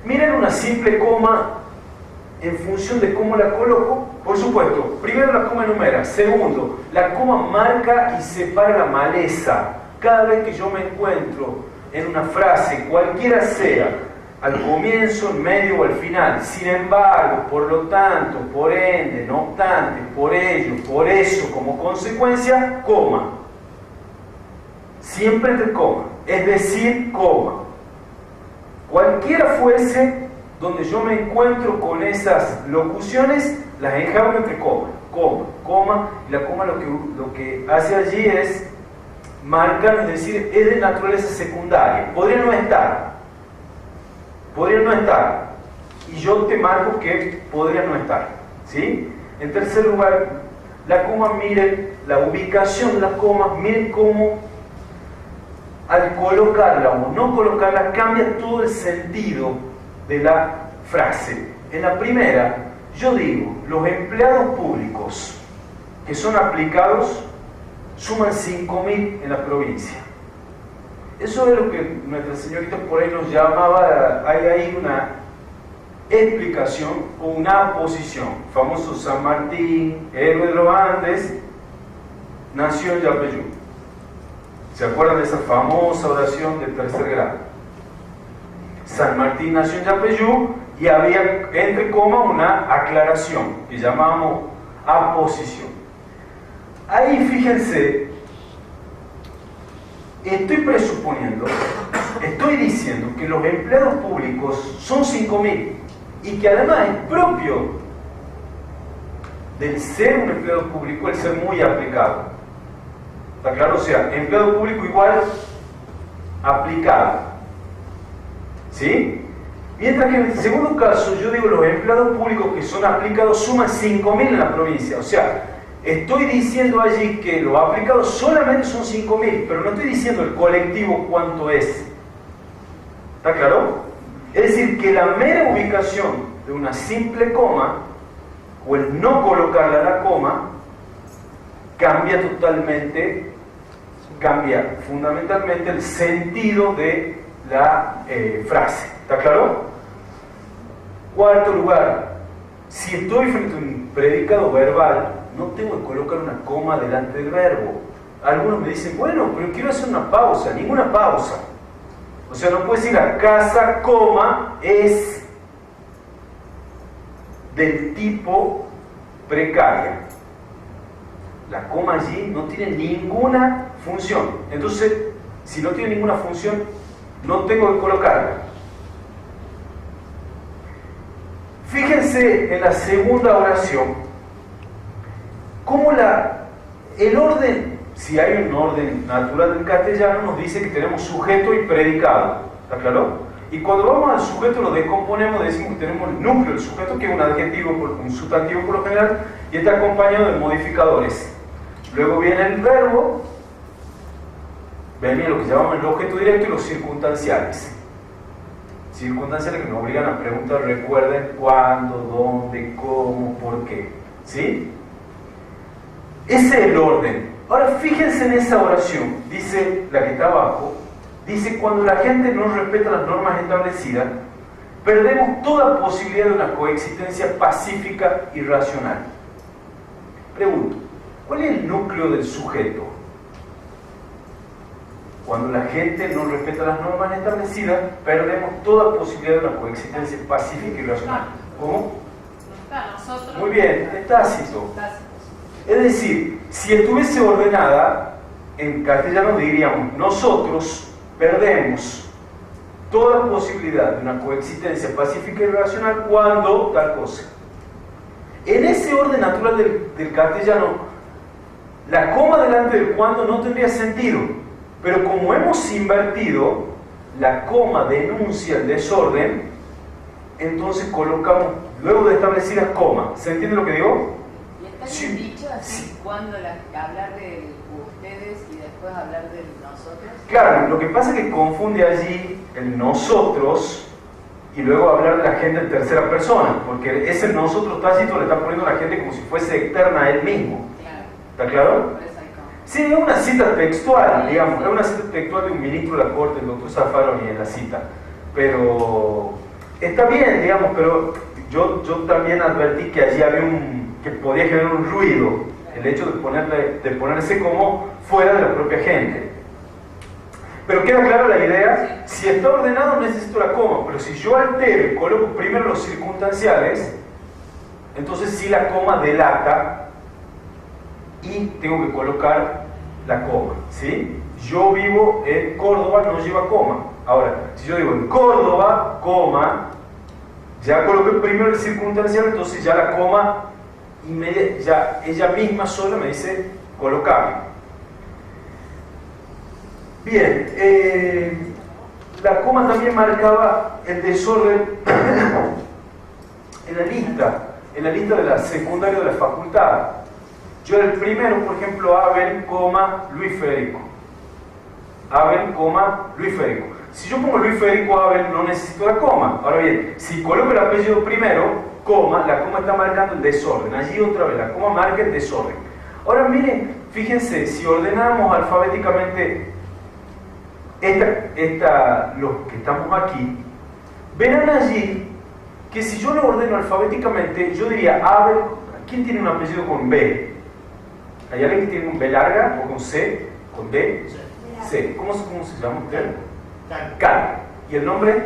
Miren una simple coma en función de cómo la coloco. Por supuesto, primero la coma enumera. Segundo, la coma marca y separa la maleza. Cada vez que yo me encuentro en una frase, cualquiera sea, al comienzo, en medio o al final, sin embargo, por lo tanto, por ende, no obstante, por ello, por eso, como consecuencia, coma. Siempre entre coma, es decir, coma. Cualquiera fuese donde yo me encuentro con esas locuciones, las enjaulo entre coma, coma, coma, y la coma lo que hace allí es marcar, es decir, es de naturaleza secundaria. Podría no estar, y yo te marco que podría no estar, ¿sí? En tercer lugar, la coma, miren, la ubicación de las comas, miren cómo al colocarla o no colocarla cambia todo el sentido de la frase. En la primera, yo digo, los empleados públicos que son aplicados suman 5.000 en la provincia. Eso es lo que Nuestra Señorita por ahí nos llamaba, hay ahí una explicación o una aposición. Famoso San Martín, héroe de los Andes, nació en Yapeyú. ¿Se acuerdan de esa famosa oración de tercer grado? San Martín nació en Yapeyú y había entre comas una aclaración que llamamos aposición. Ahí fíjense, estoy presuponiendo, estoy diciendo que los empleados públicos son 5.000 y que además es propio del ser un empleado público el ser muy aplicado. ¿Está claro? O sea, empleado público igual aplicado. ¿Sí? Mientras que en el segundo caso yo digo los empleados públicos que son aplicados suman 5.000 en la provincia. O sea, estoy diciendo allí que los aplicados solamente son 5.000, pero no estoy diciendo el colectivo cuánto es. ¿Está claro? Es decir, que la mera ubicación de una simple coma, o el no colocarla a la coma, cambia totalmente, cambia fundamentalmente el sentido de la frase. ¿Está claro? Cuarto lugar, si estoy frente a un predicado verbal, no tengo que colocar una coma delante del verbo. Algunos me dicen, bueno, pero quiero hacer una pausa. Ninguna pausa. O sea, no puedes decir la casa, coma, es del tipo precaria. La coma allí no tiene ninguna función. Entonces, si no tiene ninguna función, no tengo que colocarla. Fíjense en la segunda oración, cómo el orden, si hay un orden natural del castellano, nos dice que tenemos sujeto y predicado. ¿Está claro? Y cuando vamos al sujeto lo descomponemos, decimos que tenemos el núcleo del sujeto, que es un adjetivo, un sustantivo por lo general, y está acompañado de modificadores. Luego viene el verbo, viene lo que llamamos el objeto directo y los circunstanciales. Circunstanciales que nos obligan a preguntar, recuerden cuándo, dónde, cómo, por qué. ¿Sí? Ese es el orden. Ahora fíjense en esa oración, dice la que está abajo, dice, cuando la gente no respeta las normas establecidas, perdemos toda posibilidad de una coexistencia pacífica y racional. Pregunto, ¿cuál es el núcleo del sujeto? Cuando la gente no respeta las normas establecidas, perdemos toda posibilidad de una coexistencia pacífica y racional. ¿Cómo? Nosotros. Muy bien, es tácito. Es decir, si estuviese ordenada, en castellano diríamos, nosotros perdemos toda posibilidad de una coexistencia pacífica y racional cuando tal cosa. En ese orden natural del castellano, la coma delante del cuando no tendría sentido, pero como hemos invertido, la coma denuncia el desorden, entonces colocamos, luego de establecidas comas. ¿Se entiende lo que digo? ¿Y está bien dicho así cuando hablar de ustedes y después hablar de nosotros? Claro, lo que pasa es que confunde allí el nosotros y luego hablar de la gente en tercera persona, porque ese nosotros tácito le está poniendo a la gente como si fuese externa a él mismo. Claro. ¿Está claro? Por eso hay como. Sí, es una cita textual, digamos, es una cita textual de un ministro de la Corte, el doctor Zaffaroni en la cita, pero está bien, digamos, pero yo también advertí que allí había que podía generar un ruido, el hecho de ponerse como fuera de la propia gente. Pero queda clara la idea, si está ordenado necesito la coma, pero si yo altero y coloco primero los circunstanciales, entonces sí la coma delata y tengo que colocar la coma, ¿sí? Yo vivo en Córdoba, no lleva coma. Ahora, si yo digo en Córdoba, coma, ya coloqué primero el circunstancial, entonces ya la coma, ya ella misma sola me dice colocar. Bien, la coma también marcaba el desorden en la lista de la secundaria de la facultad. Yo era el primero, por ejemplo, Abel, Luis Federico. Abel, Luis Federico. Si yo pongo Luis Federico Abel, no necesito la coma. Ahora bien, si coloco el apellido primero, la coma está marcando el desorden. Allí otra vez, la coma marca el desorden. Ahora miren, fíjense, si ordenamos alfabéticamente los que estamos aquí, verán allí que si yo lo ordeno alfabéticamente, yo diría Abel. ¿Quién tiene un apellido con B? ¿Hay alguien que tiene un B larga o con C? ¿Con D? C. ¿Cómo se llama usted? Cal. ¿Y el nombre?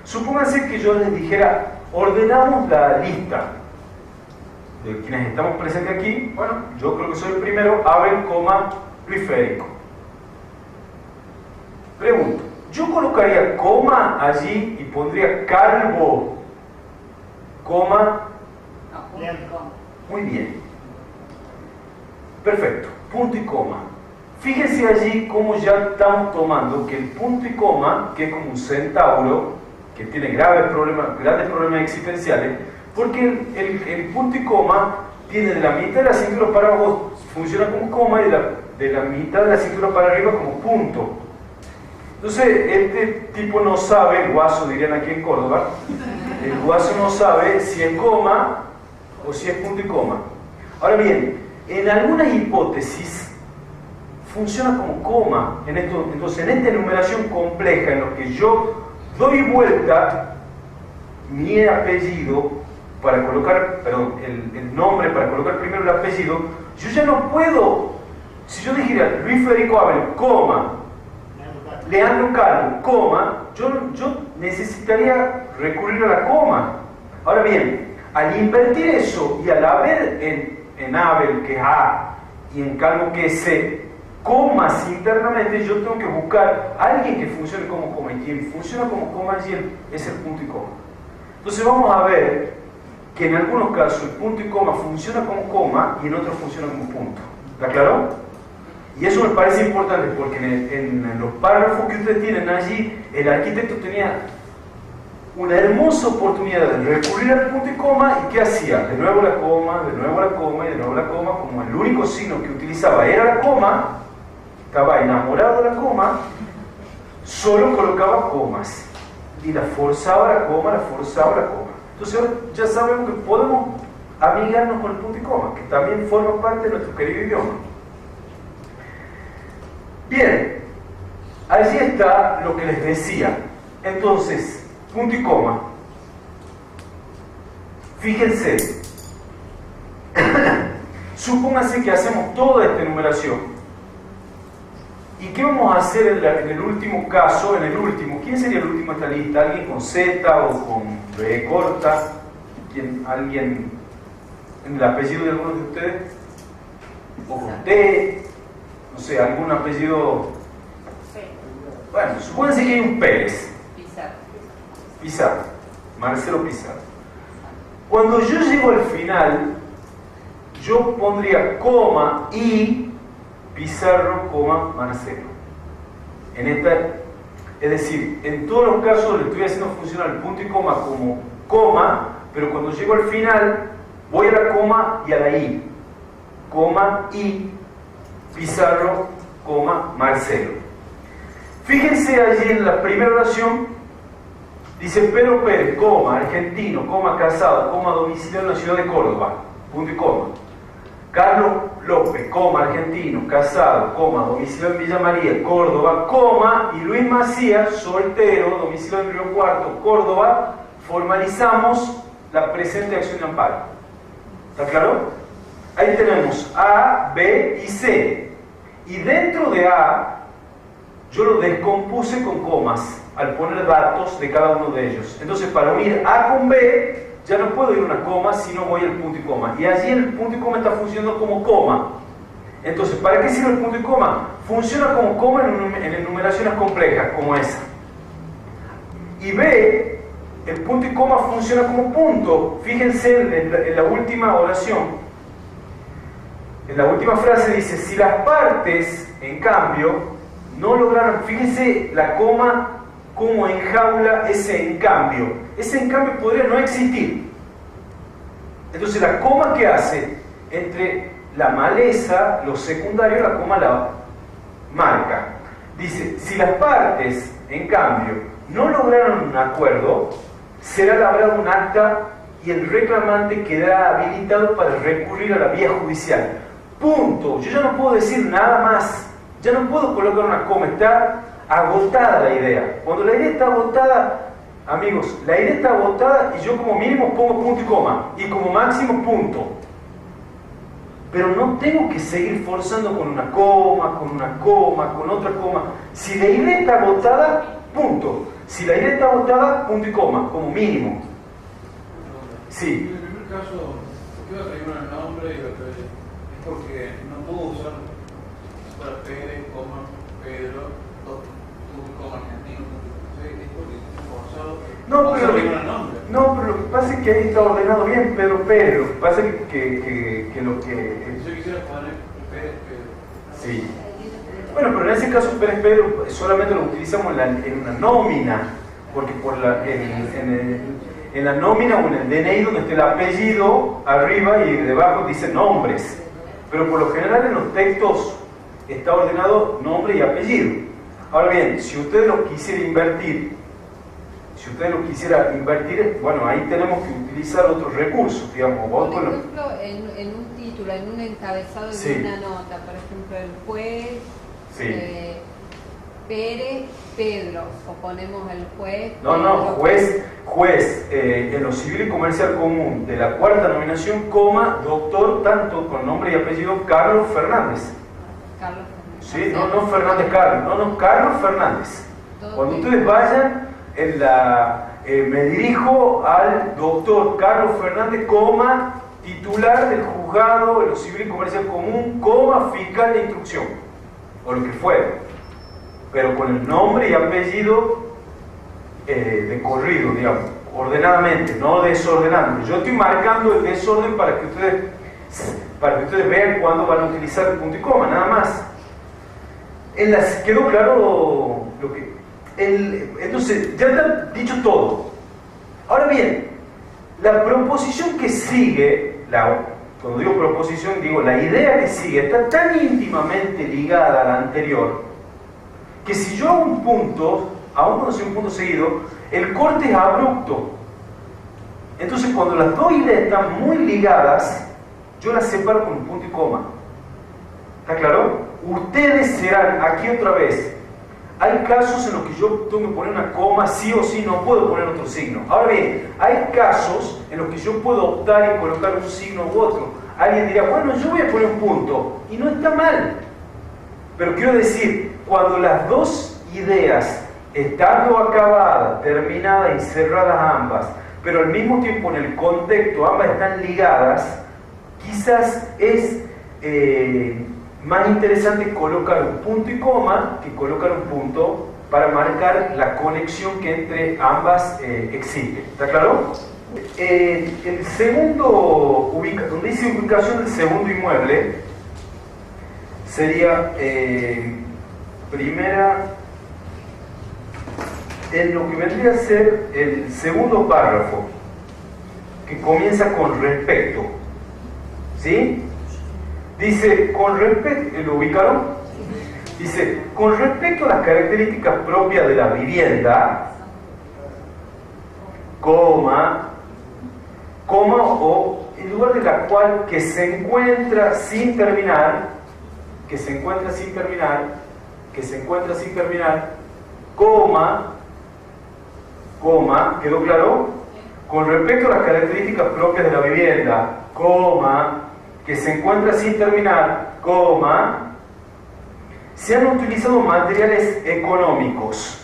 Supónganse que yo les dijera, ordenamos la lista de quienes estamos presentes aquí. Bueno, yo creo que soy el primero, Abel, Luis Federico. Pregunto, ¿yo colocaría coma allí y pondría Calvo, coma? Muy bien. Perfecto, punto y coma. Fíjense allí cómo ya estamos tomando que el punto y coma, que es como un centauro, que tiene grandes problemas existenciales, porque el punto y coma tiene de la mitad de la cintura para abajo, funciona como coma, y de la mitad de la cintura para arriba como punto. Entonces, este tipo no sabe, el guaso dirían aquí en Córdoba, el guaso no sabe si es coma o si es punto y coma. Ahora bien, en algunas hipótesis funciona como coma. Entonces, en esta enumeración compleja, en lo que yo doy vuelta mi apellido para colocar, perdón, el nombre para colocar primero el apellido, yo ya no puedo, si yo dijera Luis Federico Abel, coma, Leandro Calvo, coma, yo necesitaría recurrir a la coma. Ahora bien, al invertir eso y al haber en Abel, que es A, y en Calvo, que es C, comas internamente, yo tengo que buscar a alguien que funcione como coma, y quien funciona como coma allí es el punto y coma. Entonces vamos a ver que en algunos casos el punto y coma funciona como coma y en otros funciona como punto. ¿Está claro? Y eso me parece importante porque en los párrafos que ustedes tienen allí, el arquitecto tenía una hermosa oportunidad de recurrir al punto y coma, y ¿qué hacía? De nuevo la coma, de nuevo la coma y de nuevo la coma. Como el único signo que utilizaba era la coma, estaba enamorado de la coma, solo colocaba comas y la forzaba la coma, la forzaba la coma. Entonces ahora ya sabemos que podemos amigarnos con el punto y coma, que también forma parte de nuestro querido idioma. Bien, allí está lo que les decía. Entonces, punto y coma. Fíjense, supónganse que hacemos toda esta enumeración. ¿Y qué vamos a hacer en el último caso? En el último, ¿quién sería el último de esta lista? ¿Alguien con Z o con B corta? ¿Alguien en el apellido de alguno de ustedes? ¿O con T? No sé, algún apellido. Bueno, supónganse que hay un Pérez. Pizarro. Marcelo Pizarro. Cuando yo llego al final, yo pondría coma y Pizarro, coma, Marcelo. Es decir, en todos los casos le estoy haciendo funcionar el punto y coma como coma, pero cuando llego al final, voy a la coma y a la i. Coma y Pizarro, coma, Marcelo. Fíjense allí en la primera oración, dice Pedro Pérez, coma, argentino, coma, casado, coma, domiciliado en la ciudad de Córdoba, punto y coma. Carlos López, coma, argentino, casado, coma, domicilio en Villa María, Córdoba, coma, y Luis Macías, soltero, domicilio en Río Cuarto, Córdoba, formalizamos la presente acción de amparo. ¿Está claro? Ahí tenemos A, B y C. Y dentro de A, yo lo descompuse con comas, al poner datos de cada uno de ellos. Entonces, para unir A con B, ya no puedo ir a una coma si no voy al punto y coma. Y allí el punto y coma está funcionando como coma. Entonces, ¿para qué sirve el punto y coma? Funciona como coma en enumeraciones complejas, como esa. Y B, el punto y coma funciona como punto. Fíjense en la última oración. En la última frase dice, si las partes, en cambio, no lograron, fíjense la coma como enjaula ese en cambio. Ese en cambio podría no existir. Entonces la coma que hace entre la maleza, lo secundario, la coma la marca. Dice, si las partes, en cambio, no lograron un acuerdo, será labrado un acta y el reclamante quedará habilitado para recurrir a la vía judicial. Punto. Yo ya no puedo decir nada más. Ya no puedo colocar una coma. Está agotada la idea. Cuando la idea está agotada, amigos, la idea está agotada y yo como mínimo pongo punto y coma. Y como máximo punto. Pero no tengo que seguir forzando con una coma, con otra coma. Si la idea está agotada, punto. Si la idea está agotada, punto y coma, como mínimo. Sí. En el primer caso, ¿por qué va a traer un nombre y otro? Es porque no puedo usar para Pérez, coma, Pedro, coma argentino, es porque es forzado. No, pero lo que pasa es que ahí está ordenado bien Pedro. Lo que pasa es que lo que... Yo quisiera poner Pérez, Pedro. Sí. Bueno, pero en ese caso Pérez Pedro solamente lo utilizamos en una nómina, porque en la nómina o en el DNI donde esté el apellido arriba y debajo dice nombres. Pero por lo general en los textos está ordenado nombre y apellido. Ahora bien, si usted lo quisiera invertir, bueno, ahí tenemos que utilizar otros recursos, digamos. Por ejemplo, en un título, en un encabezado de Sí. una nota, por ejemplo, el juez, Sí. Pérez, Pedro, o ponemos el juez. No, juez, en lo civil y comercial común de la cuarta nominación, coma, doctor, tanto con nombre y apellido, Carlos Fernández. Carlos Fernández. Sí, no Fernández Carlos, no, Carlos Fernández. Cuando ustedes vayan, me dirijo al doctor Carlos Fernández, coma, titular del juzgado en lo civil y comercial común, coma, fiscal de instrucción, o lo que fuera, pero con el nombre y apellido de corrido, digamos, ordenadamente, no desordenando. Yo estoy marcando el desorden para que ustedes vean cuándo van a utilizar el punto y coma, nada más. ¿Quedó claro lo que...? Entonces, ya está dicho todo. Ahora bien, la proposición que sigue, cuando digo proposición, digo la idea que sigue, está tan íntimamente ligada a la anterior, que si yo hago un punto, aún cuando sea un punto seguido, el corte es abrupto. Entonces, cuando las dos ideas están muy ligadas, yo las separo con un punto y coma. ¿Está claro? Ustedes serán, aquí otra vez, hay casos en los que yo tengo que poner una coma, sí o sí, no puedo poner otro signo. Ahora bien, hay casos en los que yo puedo optar y colocar un signo u otro. Alguien dirá, bueno, yo voy a poner un punto, y no está mal. Pero quiero decir, cuando las dos ideas, estando acabadas, terminadas y cerradas ambas, pero al mismo tiempo en el contexto ambas están ligadas, quizás es más interesante colocar un punto y coma que colocar un punto para marcar la conexión que entre ambas existe. ¿Está claro? El segundo, donde dice ubicación del segundo inmueble, sería primera, en lo que vendría a ser el segundo párrafo, que comienza con respecto. ¿Sí? Dice, con respecto, ¿lo ubicaron? Dice, con respecto a las características propias de la vivienda, coma o en lugar de la cual, que se encuentra sin terminar, que se encuentra sin terminar, que se encuentra sin terminar, coma, ¿quedó claro? Con respecto a las características propias de la vivienda, coma, que se encuentra sin terminar, coma, se han utilizado materiales económicos.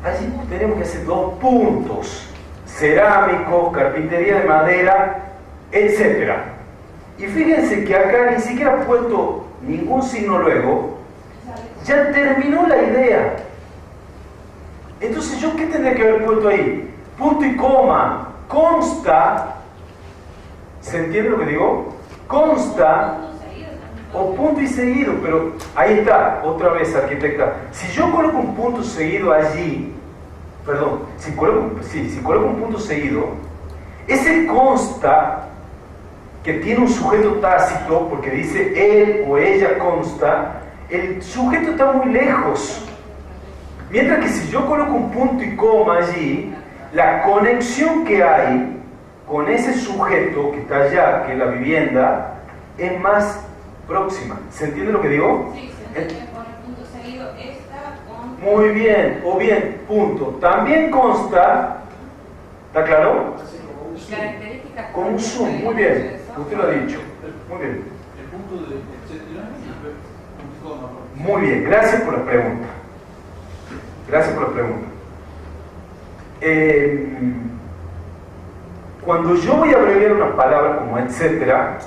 Allí tenemos que hacer 2 puntos: cerámicos, carpintería de madera, etc. Y fíjense que acá ni siquiera ha puesto ningún signo luego, ya terminó la idea. Entonces, ¿yo qué tendría que haber puesto ahí? Punto y coma. Consta, ¿se entiende lo que digo? Consta, o punto y seguido, pero ahí está, otra vez, arquitecta. Si yo coloco un punto seguido allí, perdón, si coloco un punto seguido, ese consta, que tiene un sujeto tácito, porque dice él o ella consta, el sujeto está muy lejos. Mientras que si yo coloco un punto y coma allí, la conexión que hay con ese sujeto que está allá, que es la vivienda, es más próxima. ¿Se entiende lo que digo? Sí, se entiende con el punto seguido esta con... Muy bien, o bien, punto. También consta, ¿está claro? Características Con un zoom, muy bien. Usted lo ha dicho. Muy bien. El punto de etcétera y punto y coma. Muy bien, gracias por la pregunta. Gracias por la pregunta. Cuando yo voy a abreviar una palabra como etcétera,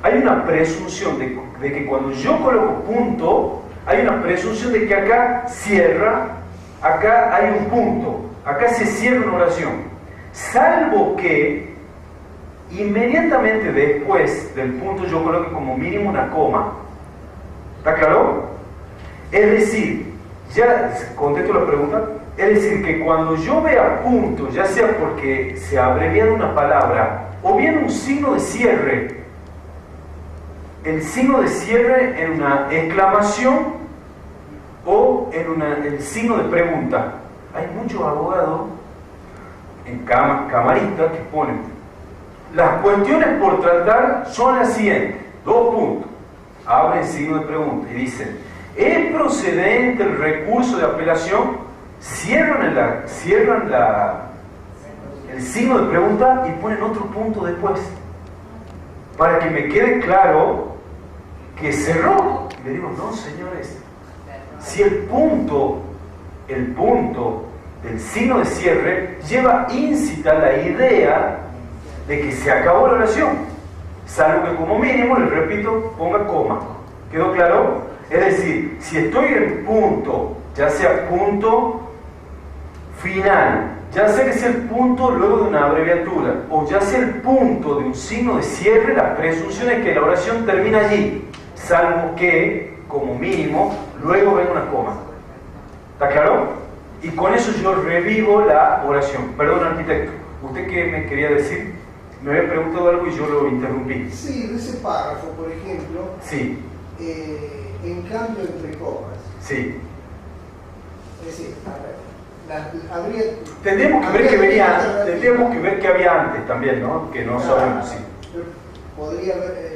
hay una presunción de que cuando yo coloco punto, hay una presunción de que acá cierra, acá hay un punto, acá se cierra una oración. Salvo que inmediatamente después del punto yo coloque como mínimo una coma. ¿Está claro? Es decir, ya contesto la pregunta, es decir, que cuando yo vea punto, ya sea porque se ha abreviado una palabra o bien un signo de cierre, el signo de cierre en una exclamación o en el signo de pregunta. Hay muchos abogados en camaristas que ponen: las cuestiones por tratar son las siguientes, 2 puntos, abren signo de pregunta y dicen: ¿es procedente el recurso de apelación? Cierran el signo de pregunta y ponen otro punto después, para que me quede claro que cerró. Y le digo: no, señores, si el punto del signo de cierre lleva íncita la idea de que se acabó la oración, salvo que como mínimo, les repito, ponga coma. ¿Quedó claro? Es decir, si estoy en punto, ya sea punto final, ya sea que sea el punto luego de una abreviatura, o ya sea el punto de un signo de cierre, la presunción es que la oración termina allí, salvo que, como mínimo, luego venga una coma. ¿Está claro? Y con eso yo revivo la oración. Perdón, arquitecto, ¿usted qué me quería decir? Me había preguntado algo y yo lo interrumpí. Sí, de ese párrafo, por ejemplo, Sí, en cambio entre comas. sí. Es decir, habría... Tendríamos que ver qué venía, tendríamos que ver qué había antes también, ¿no? Que no sabemos, sí. Podría haber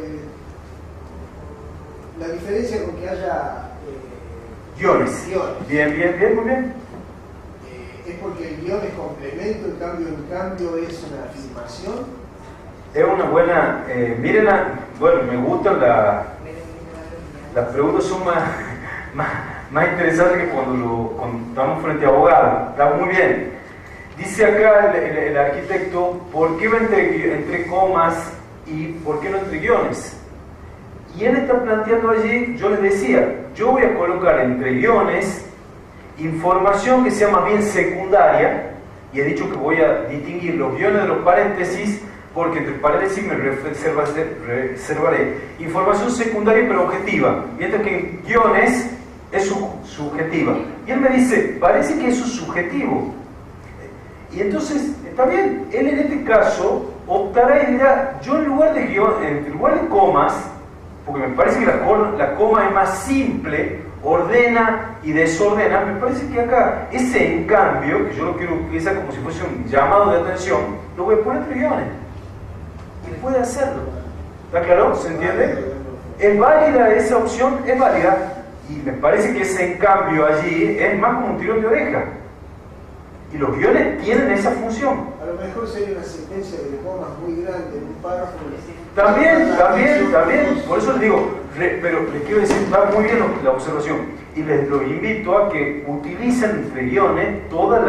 la diferencia con que haya Guiones. Bien, bien, bien, muy bien. es porque el guión es complemento, en cambio es una afirmación. Es una buena, miren, bueno, me gustan las preguntas, son más interesantes que cuando estamos frente a abogados. Está muy bien. Dice acá el arquitecto: ¿por qué va entre comas y por qué no entre guiones? Y él está planteando allí, yo les decía, yo voy a colocar entre guiones información que sea más bien secundaria, y he dicho que voy a distinguir los guiones de los paréntesis, porque entre paréntesis me reservaré información secundaria pero objetiva, mientras que en guiones es subjetiva. Y él me dice: parece que eso es subjetivo. Y entonces, está bien, él en este caso optará y dirá: yo en lugar de comas, porque me parece que la coma es más simple, ordena y desordena, me parece que acá ese en cambio, que yo lo quiero utilizar como si fuese un llamado de atención, lo voy a poner entre guiones. Y puede hacerlo. ¿Está claro? ¿Se entiende? ¿Es válida esa opción? Es válida. Y me parece que ese en cambio allí es más como un tirón de oreja. Y los guiones tienen esa función. A lo mejor sería una secuencia de comas muy grande en un párrafo. También. Por eso les digo, pero les quiero decir, va muy bien la observación. Y les lo invito a que utilicen entre guiones toda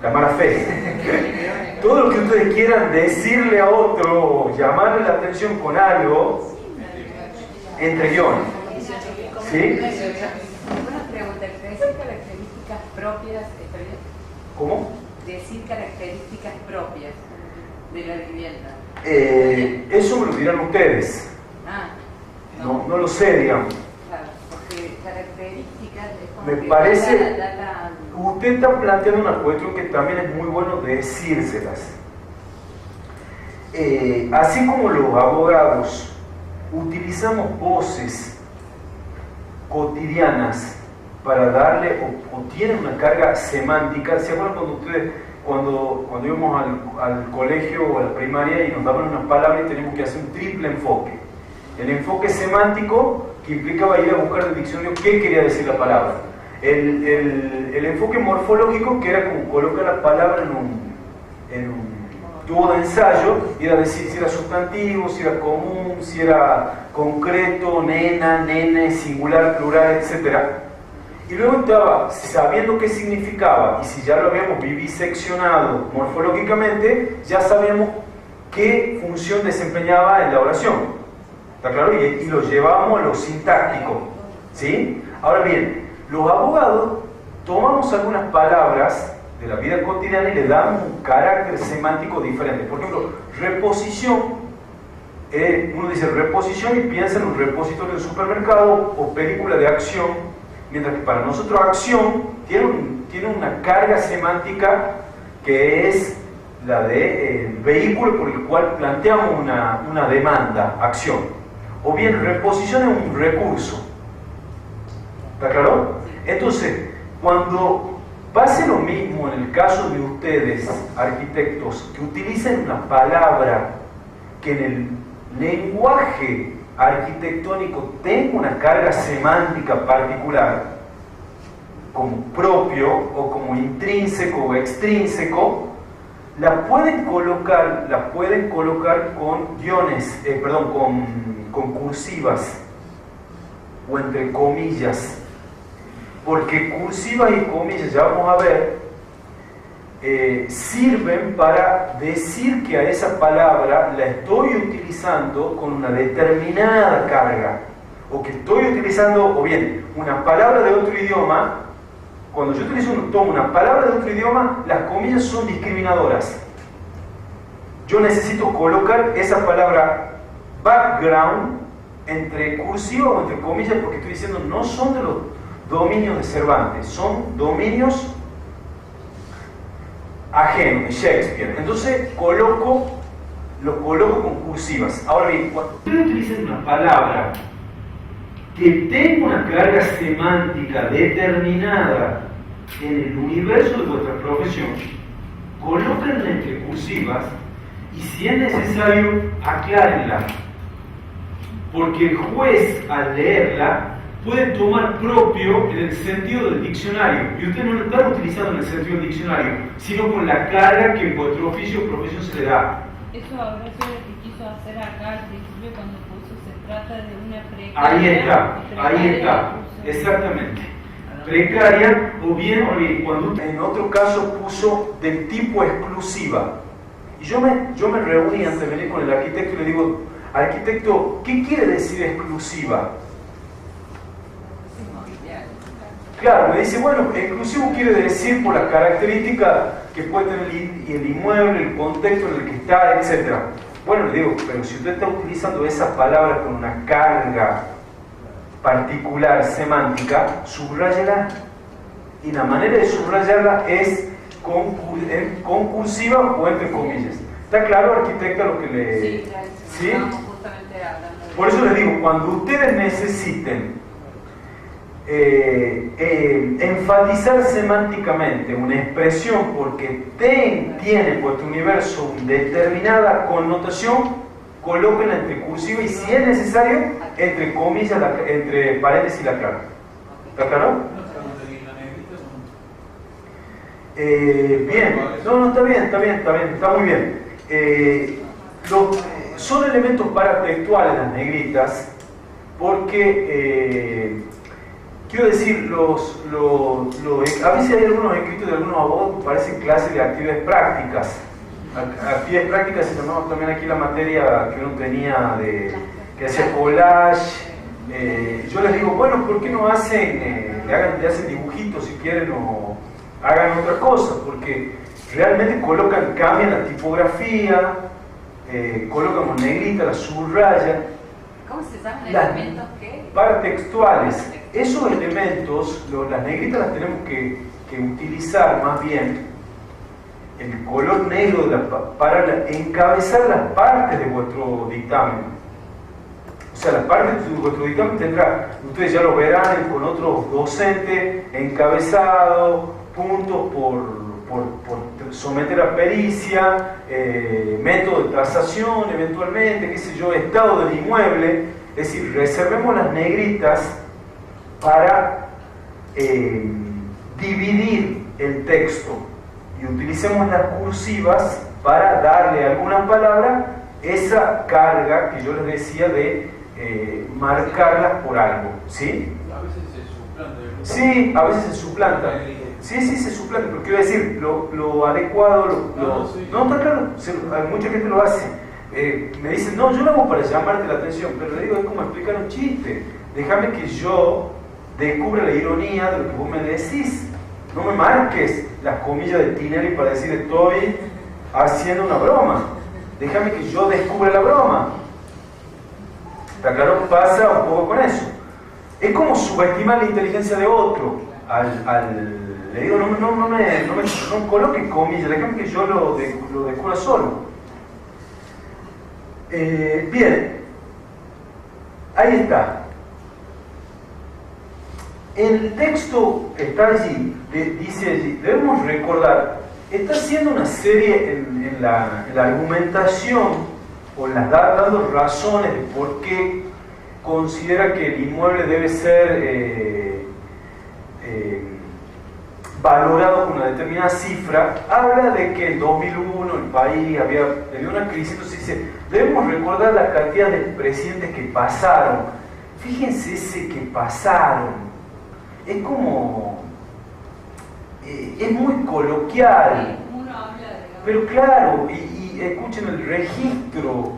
la mala fe. Todo lo que ustedes quieran decirle a otro, llamarle la atención con algo, entre guiones. ¿Sí? Una pregunta, ¿decir características propias está bien? ¿Cómo? Decir características propias de la vivienda. Eso me lo dirán ustedes. No lo sé, digamos. Claro, porque características es como Me que parece, usted está planteando una cuestión que también es muy bueno decírselas. Así como los abogados utilizamos voces cotidianas para darle o tienen una carga semántica. ¿Se acuerdan cuando ustedes, cuando íbamos al colegio o a la primaria y nos daban una palabra y teníamos que hacer un triple enfoque? El enfoque semántico, que implicaba ir a buscar en el diccionario qué quería decir la palabra. El enfoque morfológico, que era como colocar la palabra en un tubo de ensayo, y era decir si era sustantivo, si era común, si era concreto, nena, nene, singular, plural, etc. Y luego estaba sabiendo qué significaba, y si ya lo habíamos viviseccionado morfológicamente, ya sabíamos qué función desempeñaba en la oración. ¿Está claro? Y lo llevamos a lo sintáctico. ¿Sí? Ahora bien, los abogados tomamos algunas palabras de la vida cotidiana y le damos un carácter semántico diferente. Por ejemplo, reposición. Uno dice reposición y piensa en un repositorio de supermercado o película de acción, mientras que para nosotros acción tiene una carga semántica que es la del vehículo por el cual planteamos una demanda, acción. O bien, reposición es un recurso. ¿Está claro? Entonces, cuando pase lo mismo en el caso de ustedes, arquitectos, que utilicen una palabra que en el lenguaje arquitectónico tenga una carga semántica particular, como propio o como intrínseco o extrínseco, la pueden colocar con guiones, con cursivas o entre comillas. Porque cursivas y comillas, ya vamos a ver, sirven para decir que a esa palabra la estoy utilizando con una determinada carga, o que estoy utilizando, o bien, una palabra de otro idioma. Cuando yo tomo una palabra de otro idioma, las comillas son discriminadoras. Yo necesito colocar esa palabra background entre cursiva o entre comillas, porque estoy diciendo no son de los dominios de Cervantes, son dominios ajenos de Shakespeare. Entonces lo coloco con cursivas. Ahora bien, cuando ustedes utilizan una palabra que tenga una carga semántica determinada en el universo de vuestra profesión, colóquenla entre cursivas y, si es necesario, aclárenla, porque el juez, al leerla, puede tomar propio en el sentido del diccionario, y ustedes no lo están utilizando en el sentido del diccionario, sino con la carga que en vuestro oficio o profesión se le da. Eso habrá sido lo que quiso hacer acá al principio cuando puso se trata de una precaria. Ahí está, exactamente. Precaria, o bien cuando en otro caso puso del tipo exclusiva. Y yo me reuní antes de venir con el arquitecto y le digo, arquitecto, ¿qué quiere decir exclusiva? Claro, me dice, bueno, exclusivo quiere decir por la característica que puede tener el inmueble, el contexto en el que está, etc. Bueno, le digo, pero si usted está utilizando esa palabra con una carga particular semántica, subrayala. Y la manera de subrayarla es con cursiva o entre comillas. ¿Está claro, arquitecta, lo que le...? Sí, claro. ¿Sí? Por eso les digo, cuando ustedes necesiten enfatizar semánticamente una expresión porque tiene en vuestro universo determinada connotación, colóquenla entre cursiva y, si es necesario, entre comillas, entre paréntesis la clave. ¿Está claro? Bien, no, está bien, está muy bien. Son elementos paratextuales las negritas porque, quiero decir, a veces hay algunos escritos de algunos abogados que parecen clases de actividades prácticas. Actividades prácticas se llamaba también aquí la materia que uno tenía que hacía collage. Yo les digo, bueno, ¿por qué no hacen, le hacen dibujitos si quieren, o hagan otra cosa? Porque realmente cambian la tipografía, colocan con negrita, la subraya. ¿Cómo se llaman elementos qué? Paratextuales. Esos elementos, las negritas las tenemos que utilizar más bien el color negro para encabezar las partes de vuestro dictamen. O sea, las partes de vuestro dictamen tendrá, ustedes ya lo verán con otros docentes, encabezado, puntos por someter a pericia, método de tasación eventualmente, qué sé yo, estado del inmueble. Es decir, reservemos las negritas para dividir el texto y utilicemos las cursivas para darle a alguna palabra esa carga que yo les decía de marcarlas por algo, ¿sí? A veces se suplanta. Sí, a veces se suplanta. Sí, se suplanta, pero quiero decir, lo adecuado, no, está claro, mucha gente lo hace. Me dicen, no, yo lo hago para llamarte la atención, pero le digo, es como explicar un chiste. Déjame que yo descubra la ironía de lo que vos me decís. No me marques las comillas de Tinelli para decir estoy haciendo una broma. Déjame que yo descubra la broma. ¿Está claro? Pasa un poco con eso. Es como subestimar la inteligencia de otro. Le digo, no coloque comillas, déjame que yo lo descubra solo. Bien, ahí está. El texto que está allí, dice allí, debemos recordar, está haciendo una serie en la argumentación, o las dando razones de por qué considera que el inmueble debe ser valorado con una determinada cifra. Habla de que en 2001 el país había tenido una crisis, entonces dice, debemos recordar la cantidad de presidentes que pasaron. Fíjense ese que pasaron. Es como... es muy coloquial. Uno habla de... Pero claro, y escuchen el registro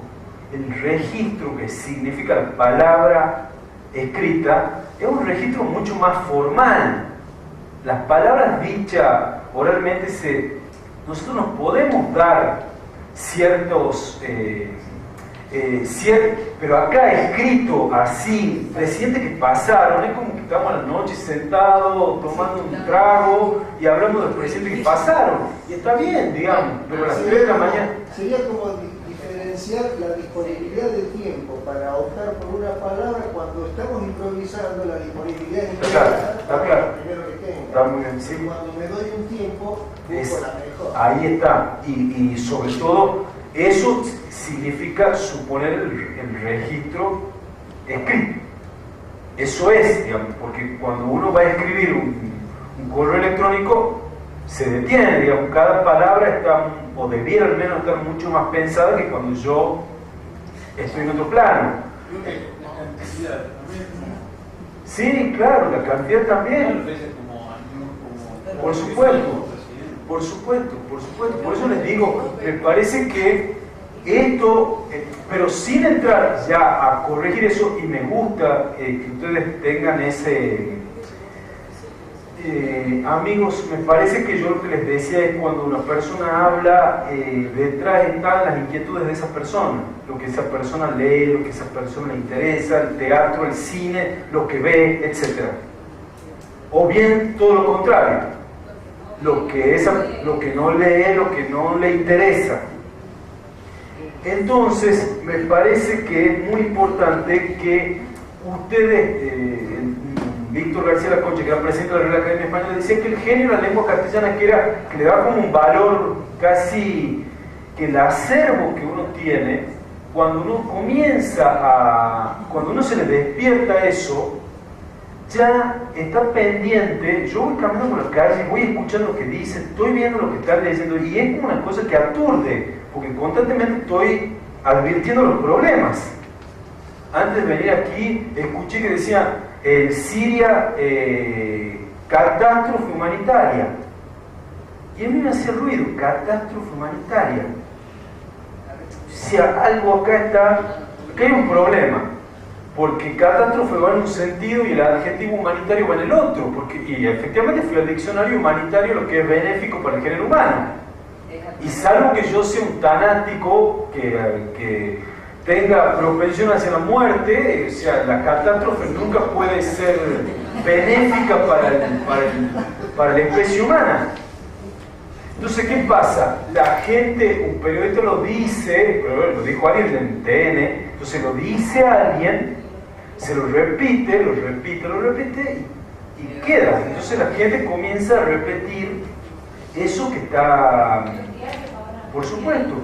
que significa la palabra escrita, es un registro mucho más formal. Las palabras dichas oralmente nosotros nos podemos dar ciertos... pero acá escrito así, presidentes que pasaron, es como que estamos a la noche sentados tomando un trago y hablamos de los presidentes que pasaron, y está bien, digamos, pero a las 3 de la mañana. Sería como diferenciar la disponibilidad de tiempo para optar por una palabra cuando estamos improvisando. La disponibilidad es está claro. Primero que tenga. Está muy bien, sí. Cuando me doy un tiempo, busco la mejor. Ahí está, y sobre todo eso significa suponer el registro escrito. Eso es, digamos, porque cuando uno va a escribir un correo electrónico, se detiene, digamos, cada palabra está, o debiera al menos estar mucho más pensada que cuando yo estoy en otro plano. La cantidad también. Sí, claro, la cantidad también. Por supuesto. Por supuesto. Por eso les digo, me parece que esto, pero sin entrar ya a corregir eso, y me gusta que ustedes tengan ese... amigos, me parece que yo lo que les decía es cuando una persona habla, detrás están las inquietudes de esa persona, lo que esa persona lee, lo que esa persona le interesa, el teatro, el cine, lo que ve, etc. O bien todo lo contrario, lo que no lee, lo que no le interesa. Entonces, me parece que es muy importante que ustedes Víctor García Laconcha, que era presidente de la Real Academia Española, decía que el genio de la lengua castellana que le da como un valor casi, que el acervo que uno tiene, cuando uno se le despierta eso, ya está pendiente. Yo voy caminando por la calle, voy escuchando lo que dicen, estoy viendo lo que están leyendo, y es como una cosa que aturde, porque constantemente estoy advirtiendo los problemas. Antes de venir aquí, escuché que decía Siria, catástrofe humanitaria. Y a mí me hacía ruido, catástrofe humanitaria. Si algo acá hay un problema, porque catástrofe va en un sentido y el adjetivo humanitario va en el otro, y efectivamente fui al diccionario humanitario lo que es benéfico para el género humano. Y salvo que yo sea un tanático que tenga propensión hacia la muerte, o sea, la catástrofe nunca puede ser benéfica para la especie humana. Entonces, ¿qué pasa? La gente, un periodista lo dice, lo dijo alguien en TN, entonces lo dice a alguien, se lo repite y queda. Entonces la gente comienza a repetir eso que está, por supuesto.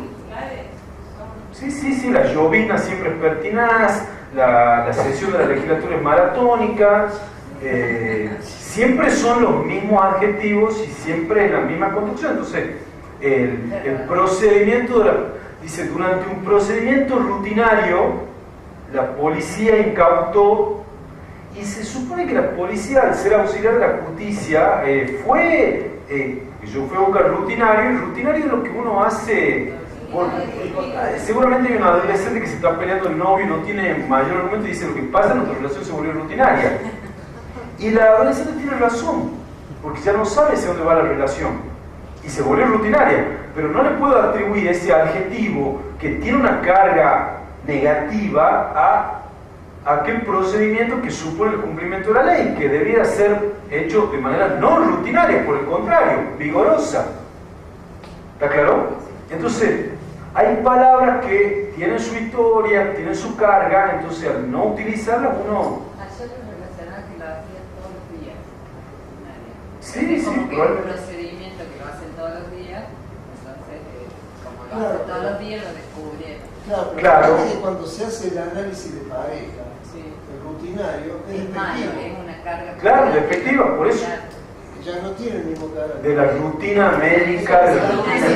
Sí, la llovina siempre es pertinaz, la sesión de la legislatura es maratónica, siempre son los mismos adjetivos y siempre es la misma conducción. Entonces, el procedimiento, dice, durante un procedimiento rutinario, la policía incautó, y se supone que la policía, al ser auxiliar de la justicia, yo fui a buscar rutinario, y rutinario es lo que uno hace. Seguramente hay un adolescente que se está peleando el novio y no tiene mayor argumento y dice: lo que pasa, nuestra relación se volvió rutinaria. Y la adolescente tiene razón, porque ya no sabe hacia dónde va la relación y se volvió rutinaria, pero no le puedo atribuir ese adjetivo que tiene una carga negativa a aquel procedimiento que supone el cumplimiento de la ley, que debería ser hecho de manera no rutinaria, por el contrario, vigorosa. ¿Está claro? Entonces, hay palabras que tienen su historia, tienen su carga, entonces al no utilizarlas uno... Ayer lo relacionaba que lo hacían todos los días. Sí, como que es un procedimiento que lo hacen todos los días, entonces como lo hacen todos los días lo descubrieron. Claro, cuando se hace el análisis de pareja, el rutinario, es malo, es una carga. Claro, despectiva, por eso. Ya no tiene el mismo carácter. De la rutina médica, de la rutina...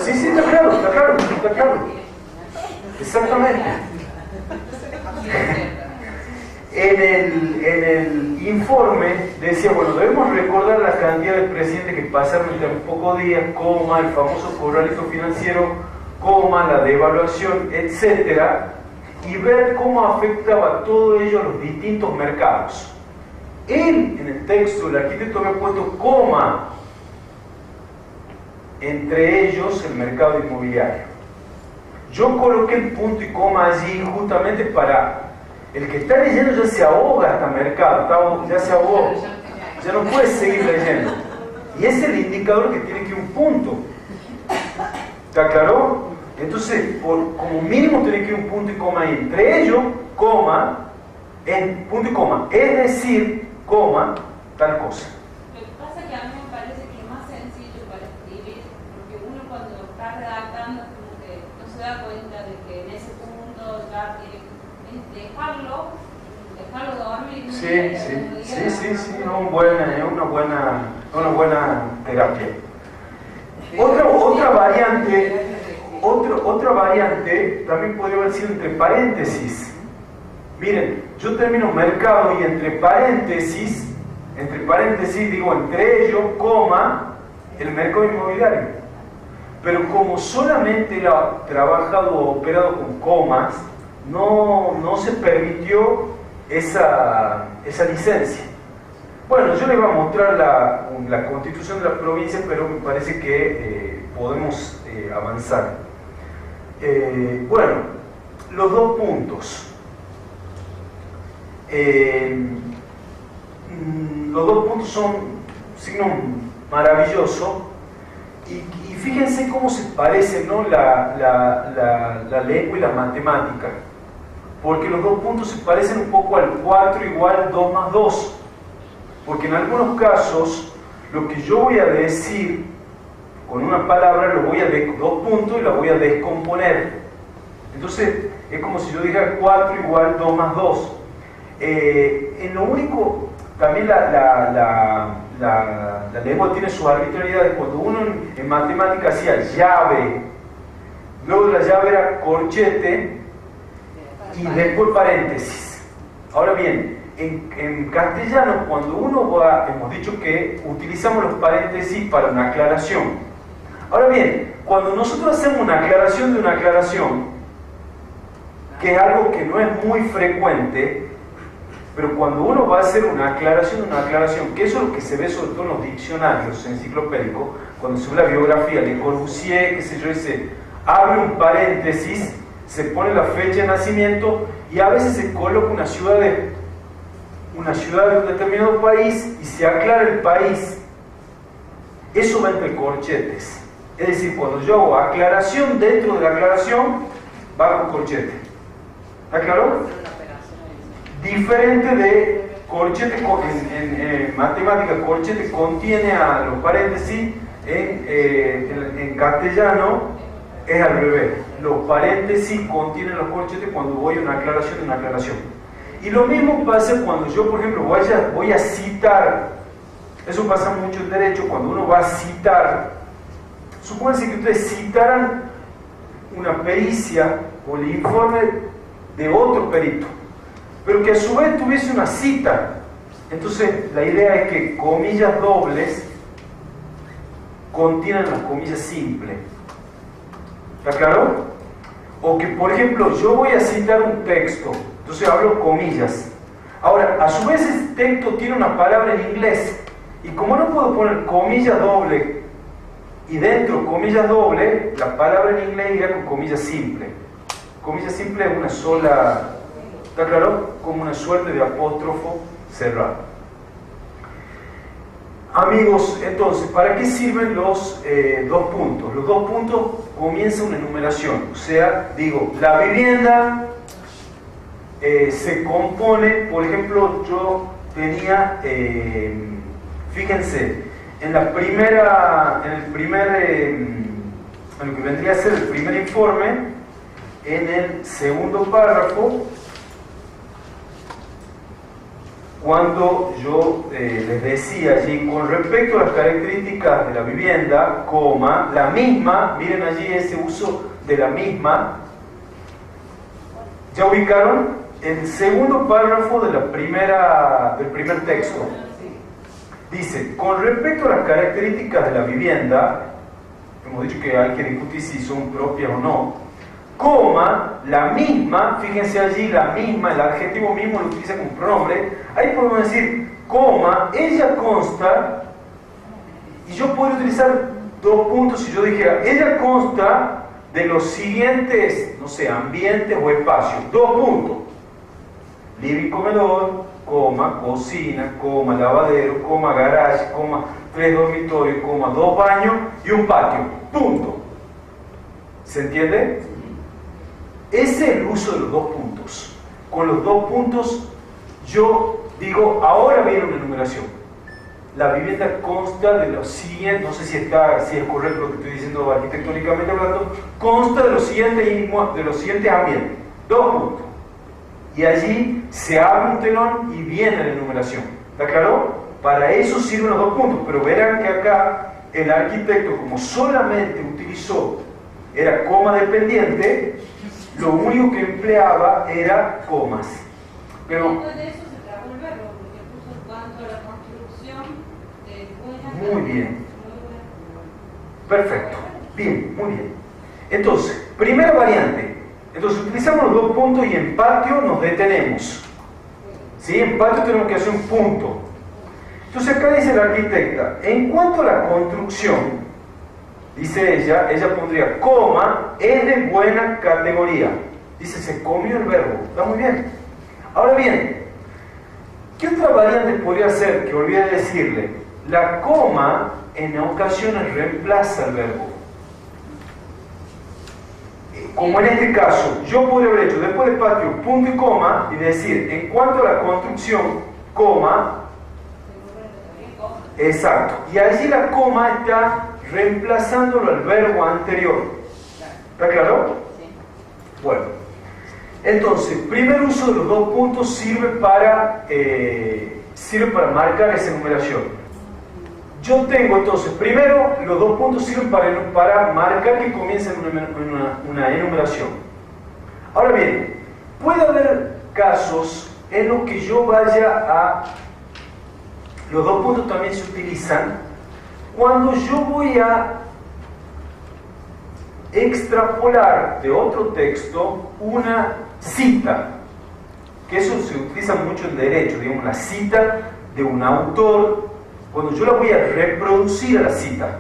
Sí, está claro. Exactamente. En el informe decía, bueno, debemos recordar la cantidad de presidentes que pasaron entre un poco días, coma, el famoso corralito financiero, coma, la devaluación, etcétera, y ver cómo afectaba todo ello a los distintos mercados. Él, en el texto, el arquitecto había puesto coma, entre ellos el mercado inmobiliario. Yo coloqué el punto y coma allí justamente para el que está leyendo, ya se ahoga hasta mercado, ya se ahogó, ya no puede seguir leyendo. Y es el indicador que tiene que ir un punto. ¿Está claro? Entonces, como mínimo tiene que ir un punto y coma ahí. Entre ellos, coma, en punto y coma, es decir, coma, tal cosa. Lo que pasa es que a mí me parece que es más sencillo para escribir, porque uno cuando está redactando como que no se da cuenta de que en ese punto ya tiene que dejarlo dormir. Sí, una buena terapia. Otra variante también podría haber sido entre paréntesis. Miren, yo termino mercado y entre paréntesis digo entre ellos, coma, el mercado inmobiliario. Pero como solamente él ha trabajado o operado con comas, no se permitió esa licencia. Bueno, yo les voy a mostrar la constitución de la provincia, pero me parece que podemos avanzar. Bueno, los dos puntos. Los dos puntos son signo maravilloso y fíjense cómo se parecen, ¿no? la lengua y la matemática. porque los dos puntos se parecen un poco al 4 igual 2 más 2. Porque en algunos casos, lo que yo voy a decir con una palabra, lo voy a dos puntos y la voy a descomponer. Entonces, es como si yo dijera 4 igual 2 más 2. En lo único, también la lengua tiene sus arbitrariedades. Cuando uno en matemática hacía llave, luego de la llave era corchete y después paréntesis. Ahora bien, en castellano, cuando uno va, hemos dicho que utilizamos los paréntesis para una aclaración. Ahora bien, cuando nosotros hacemos una aclaración de una aclaración, que es algo que no es muy frecuente, pero cuando uno va a hacer una aclaración de una aclaración, que eso es lo que se ve sobre todo en los diccionarios enciclopédicos, cuando se ve la biografía de Corbusier, qué sé yo, dice, abre un paréntesis, se pone la fecha de nacimiento y a veces se coloca una ciudad de un determinado país y se aclara el país. Eso va entre corchetes. Es decir, cuando yo hago aclaración dentro de la aclaración, va con corchete. ¿Está claro? Diferente de corchete, en matemática, corchete contiene a los paréntesis, en castellano es al revés. Los paréntesis contienen los corchetes cuando voy a una aclaración de una aclaración. Y lo mismo pasa cuando yo, por ejemplo, voy a citar. Eso pasa mucho en derecho, cuando uno va a citar. Supónganse que ustedes citaran una pericia o el informe de otro perito, pero que a su vez tuviese una cita. Entonces la idea es que comillas dobles contienen las comillas simples. ¿Está claro? O que, por ejemplo, yo voy a citar un texto, entonces hablo comillas. Ahora, a su vez ese texto tiene una palabra en inglés, y como no puedo poner comillas doble y dentro comillas doble, la palabra en inglés irá con comillas simple. Comilla simple es una sola, ¿está claro? Como una suerte de apóstrofo cerrado. Amigos, entonces, ¿para qué sirven los dos puntos? Los dos puntos comienza una enumeración. O sea, digo, la vivienda se compone, por ejemplo, yo tenía, fíjense, en lo que vendría a ser el primer informe, en el segundo párrafo, cuando yo les decía allí, con respecto a las características de la vivienda, coma, la misma, miren allí ese uso de la misma, ¿ya ubicaron? El segundo párrafo de del primer texto. Dice, con respecto a las características de la vivienda, hemos dicho que hay que discutir si son propias o no, coma, la misma, fíjense allí, la misma, el adjetivo mismo lo utiliza como pronombre, ahí podemos decir, coma, ella consta, y yo puedo utilizar dos puntos si yo dijera, ella consta de los siguientes, no sé, ambientes o espacios, dos puntos, living, comedor, coma, cocina, coma, lavadero, coma, garage, coma, 3 dormitorios, coma, 2 baños y un patio, punto. ¿Se entiende? Ese es el uso de los dos puntos. Con los dos puntos yo digo, ahora viene una enumeración. La vivienda consta de los siguientes, no sé si es correcto lo que estoy diciendo arquitectónicamente hablando, consta de los siguientes ambientes. Dos puntos. Y allí se abre un telón y viene la enumeración. ¿Está claro? Para eso sirven los dos puntos. Pero verán que acá el arquitecto, como solamente utilizó, era coma dependiente, lo único que empleaba era comas. Pero después de eso se trajo el verbo, porque puso en cuanto a la construcción de muy bien. Perfecto. Bien, muy bien. Entonces, primera variante. Entonces utilizamos los dos puntos y en patio nos detenemos. ¿Sí? En patio tenemos que hacer un punto. Entonces acá dice la arquitecta, en cuanto a la construcción, dice ella pondría, coma, es de buena categoría. Dice, se comió el verbo. Está muy bien. Ahora bien, ¿qué otra variante podría ser que olvidé decirle? La coma en ocasiones reemplaza el verbo. como en este caso, yo podría haber hecho después de patio punto y coma y decir, en cuanto a la construcción, coma, exacto, y allí la coma está reemplazándolo al verbo anterior. ¿Está claro? Bueno, entonces, primer uso de los dos puntos sirve para marcar esa enumeración. Yo tengo entonces, primero, los dos puntos sirven para marcar que comienza una enumeración. Ahora bien, puede haber casos en los que yo vaya a... Los dos puntos también se utilizan cuando yo voy a extrapolar de otro texto una cita, que eso se utiliza mucho en derecho, digamos, la cita de un autor, cuando yo la voy a reproducir a la cita.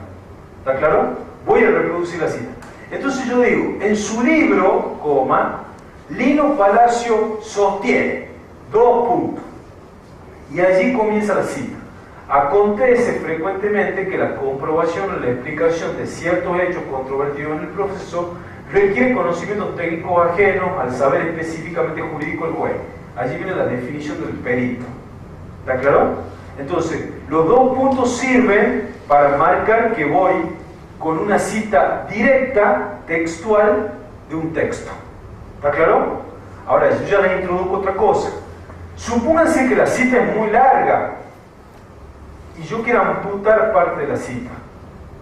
¿Está claro? Voy a reproducir la cita. Entonces yo digo, en su libro, coma, Lino Palacio sostiene, dos puntos. Y allí comienza la cita. Acontece frecuentemente que la comprobación o la explicación de ciertos hechos controvertidos en el proceso requiere conocimientos técnicos ajenos al saber específicamente jurídico del juez. Allí viene la definición del perito. ¿Está claro? Entonces, los dos puntos sirven para marcar que voy con una cita directa, textual, de un texto. ¿Está claro? Ahora, yo ya les introduzco otra cosa. Supónganse que la cita es muy larga y yo quiero amputar parte de la cita.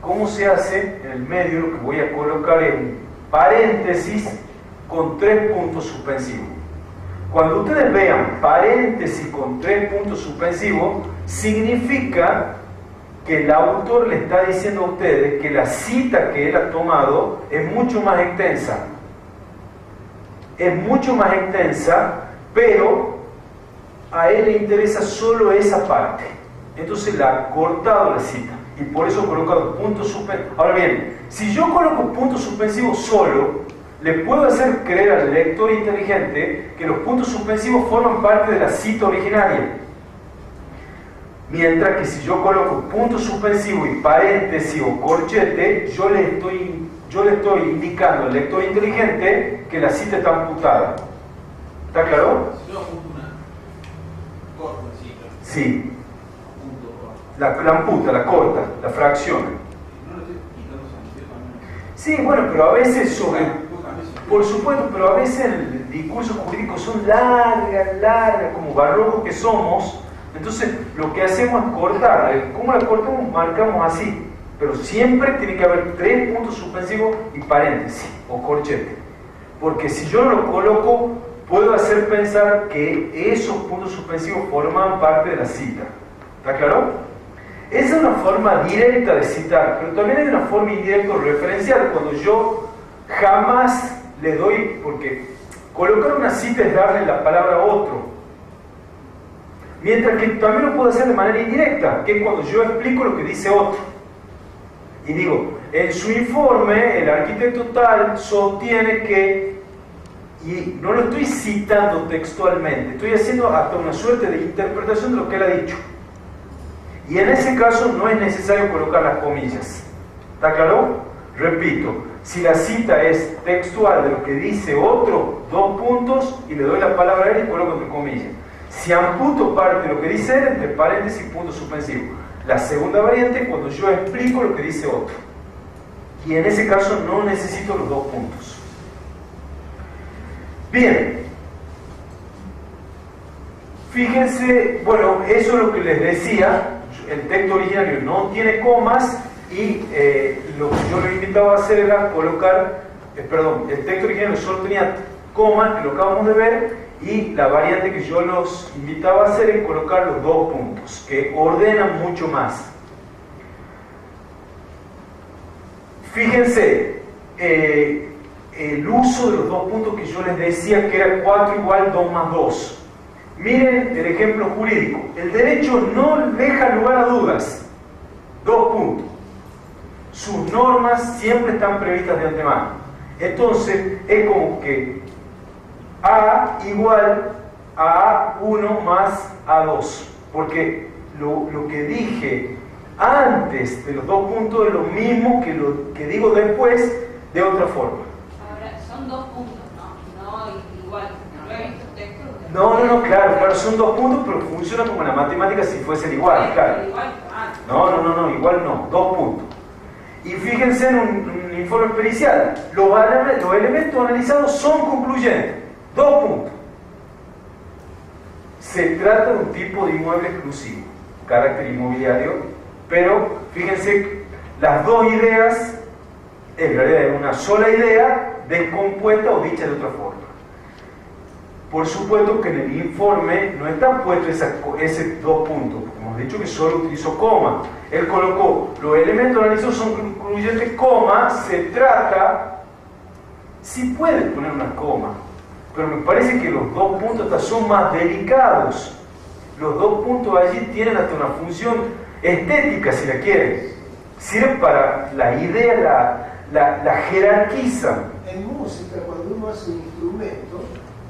¿Cómo se hace? En el medio lo que voy a colocar es un paréntesis con 3 puntos suspensivos. Cuando ustedes vean paréntesis con 3 puntos suspensivos, significa que el autor le está diciendo a ustedes que la cita que él ha tomado es mucho más extensa. Es mucho más extensa, pero a él le interesa solo esa parte. Entonces la ha cortado la cita y por eso coloca los puntos suspensivos. Ahora bien, si yo coloco puntos suspensivos solo, le puedo hacer creer al lector inteligente que los puntos suspensivos forman parte de la cita originaria. Mientras que si yo coloco puntos suspensivos y paréntesis o corchete, yo le estoy indicando al lector inteligente que la cita está amputada. ¿Está claro? Si yo apunto una corta cita. Sí. La amputa, la corta, la fracciona. No le estoy quitando sentido también. Sí, bueno, pero a veces por supuesto, pero a veces el discurso jurídico son largas, como barrocos que somos. Entonces, lo que hacemos es cortar. ¿Cómo la cortamos? Marcamos así. Pero siempre tiene que haber 3 puntos suspensivos y paréntesis o corchete. Porque si yo no lo coloco, puedo hacer pensar que esos puntos suspensivos forman parte de la cita. ¿Está claro? Esa es una forma directa de citar, pero también hay una forma indirecta de referenciar, cuando yo jamás le doy, porque colocar una cita es darle la palabra a otro. Mientras que también lo puedo hacer de manera indirecta, que es cuando yo explico lo que dice otro. Y digo, en su informe, el arquitecto tal sostiene que, y no lo estoy citando textualmente, estoy haciendo hasta una suerte de interpretación de lo que él ha dicho. Y en ese caso no es necesario colocar las comillas. ¿Está claro? Repito, si la cita es textual de lo que dice otro, 2 puntos, y le doy la palabra a él y coloco entre comillas. Si amputo parte de lo que dice él, entre paréntesis y puntos suspensivos. La segunda variante es cuando yo explico lo que dice otro. Y en ese caso no necesito los 2 puntos. Bien. Fíjense, bueno, eso es lo que les decía. El texto originario no tiene comas y lo que yo les invitaba a hacer era colocar, el texto originario solo tenía comas, que lo acabamos de ver, y la variante que yo los invitaba a hacer es colocar los 2 puntos, que ordenan mucho más. Fíjense, el uso de los 2 puntos que yo les decía que era 4 igual 2 más 2. Miren el ejemplo jurídico. El derecho no deja lugar a dudas. 2 puntos. Sus normas siempre están previstas de antemano. Entonces, es como que A igual a A1 más A2. Porque lo que dije antes de los 2 puntos es lo mismo que lo que digo después de otra forma. Ahora, son 2 puntos, no igual. Lo he visto textos. No, claro, son 2 puntos, pero funciona como la matemática si fuesen igual, claro. No, igual no, 2 puntos. Y fíjense en un informe pericial, los elementos analizados son concluyentes, 2 puntos. Se trata de un tipo de inmueble exclusivo, carácter inmobiliario, pero fíjense, las 2 ideas, en realidad es una sola idea, descompuesta o dicha de otra forma. Por supuesto que en el informe no están puestos esos 2 puntos, porque hemos dicho que solo utilizó coma. Él colocó, los elementos analizados son concluyentes, coma, se trata, sí puede poner una coma, pero me parece que los 2 puntos hasta son más delicados. Los 2 puntos allí tienen hasta una función estética, si la quieren. Sirven para la idea, la jerarquizan. En música, cuando uno hace un instrumento,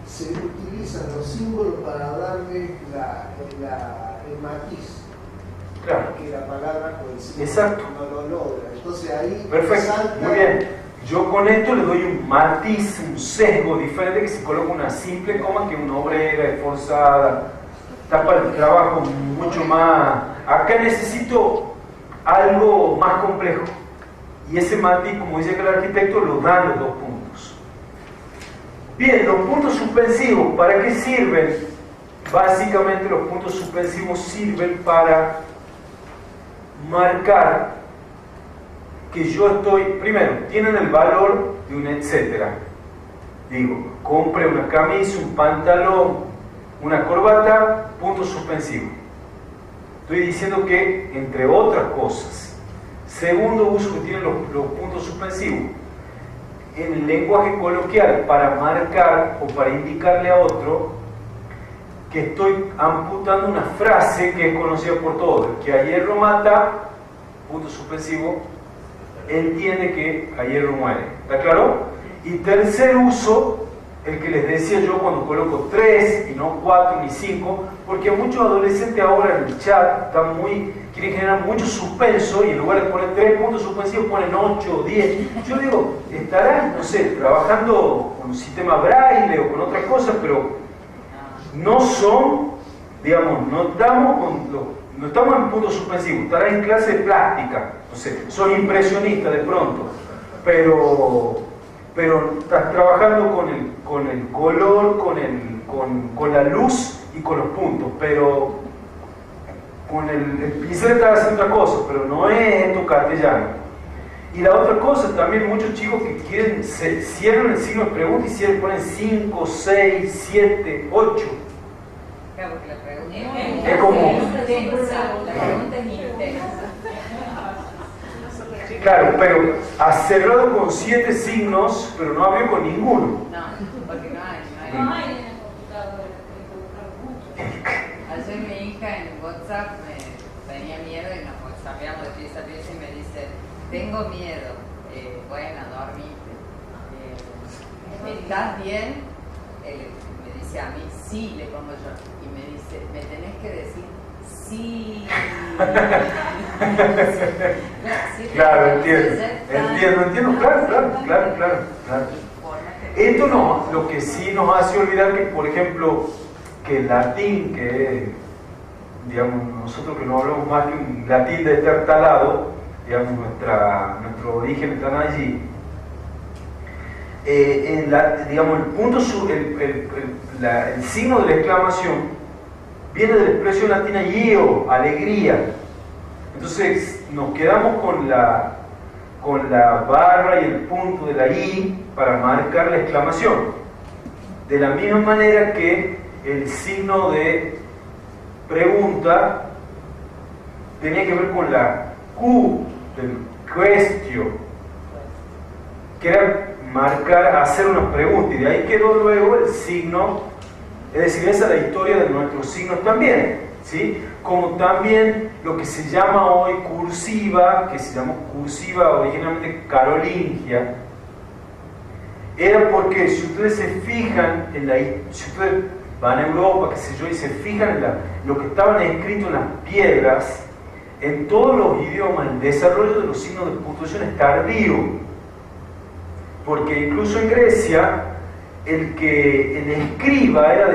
se utilizan los símbolos para darle el matiz. Claro. Que la palabra con el símbolo Exacto. no lo logra. Entonces ahí perfecto, salta. muy bien. Yo con esto le doy un matiz, un sesgo diferente que si coloco una simple coma que una obrera esforzada, está para el trabajo mucho más. Acá necesito algo más complejo. Y ese matiz, como dice que el arquitecto, lo dan los 2 puntos. Bien, los puntos suspensivos, ¿para qué sirven? Básicamente los puntos suspensivos sirven para marcar que yo estoy, primero, tienen el valor de un etcétera. Digo, compre una camisa, un pantalón, una corbata, punto suspensivo. Estoy diciendo que, entre otras cosas, segundo uso que tienen los puntos suspensivos, en el lenguaje coloquial, para marcar o para indicarle a otro que estoy amputando una frase que es conocida por todos, que a hierro mata, punto suspensivo, entiende que a hierro muere. ¿Está claro? Y tercer uso, el que les decía yo cuando coloco 3 y no 4 ni 5, porque muchos adolescentes ahora en el chat quieren generar mucho suspenso y en lugar de poner 3 puntos suspensivos ponen 8 o 10. Yo digo, estarán, no sé, trabajando con un sistema braille o con otra cosa, pero no son, digamos, no estamos en punto suspensivo, estarán en clase de plástica, no sé, son impresionistas de pronto, pero estás trabajando con el color, con la luz y con los puntos, pero con el pincel estás haciendo otra cosa, pero no es esto castellano. Y la otra cosa, también muchos chicos que quieren, cierran el signo de pregunta y ponen 5, 6, 7, 8. Claro, porque la pregunta es como... La pregunta es intensa. Claro, pero ha cerrado con 7 signos, pero no abrió con ninguno. No, porque no hay. No hay en el computador, Ayer mi hija en WhatsApp me tenía miedo y nos whatsappeamos de pieza a pieza y me dice, tengo miedo, bueno, dormite. ¿Estás bien? Me dice a mí, sí, le pongo yo. Y me dice, me tenés que decir sí. Claro, entiendo, claro. Esto no, lo que sí nos hace olvidar que, por ejemplo, que el latín, que digamos, nosotros que no hablamos más que un latín destartalado, digamos, nuestro origen está allí, digamos, el punto, el signo de la exclamación viene de la expresión latina io, alegría. Entonces nos quedamos con la barra y el punto de la i para marcar la exclamación. De la misma manera que el signo de pregunta tenía que ver con la Q del question, que era marcar, hacer una pregunta, y de ahí quedó luego el signo, es decir, esa es la historia de nuestros signos también, ¿sí? Como también lo que se llama hoy cursiva, que se llamó cursiva originalmente carolingia, era porque si ustedes se fijan si ustedes van a Europa, qué sé yo, y se fijan en lo que estaban escrito en las piedras, en todos los idiomas el desarrollo de los signos de puntuación es tardío. porque incluso en Grecia el escriba era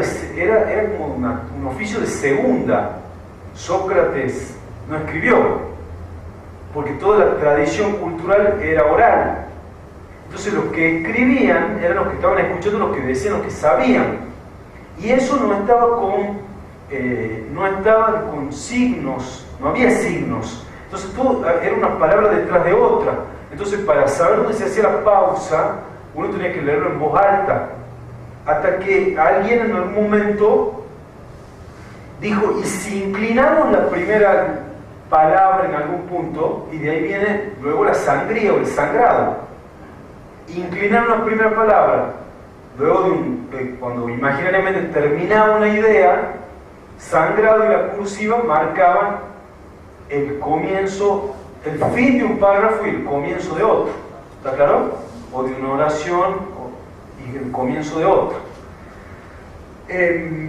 como un oficio de segunda. Sócrates no escribió, porque toda la tradición cultural era oral. Entonces los que escribían eran los que estaban escuchando, los que decían, los que sabían. Y eso no estaba con signos, no había signos. Entonces todo era una palabra detrás de otra. Entonces para saber dónde se hacía la pausa, uno tenía que leerlo en voz alta. Hasta que alguien en algún momento dijo, y si inclinamos la primera palabra en algún punto, y de ahí viene luego la sangría o el sangrado. Inclinaron la primera palabra, luego cuando imaginariamente terminaba una idea, sangrado y la cursiva marcaban el comienzo, el fin de un párrafo y el comienzo de otro. ¿Está claro? O de una oración y el comienzo de otro.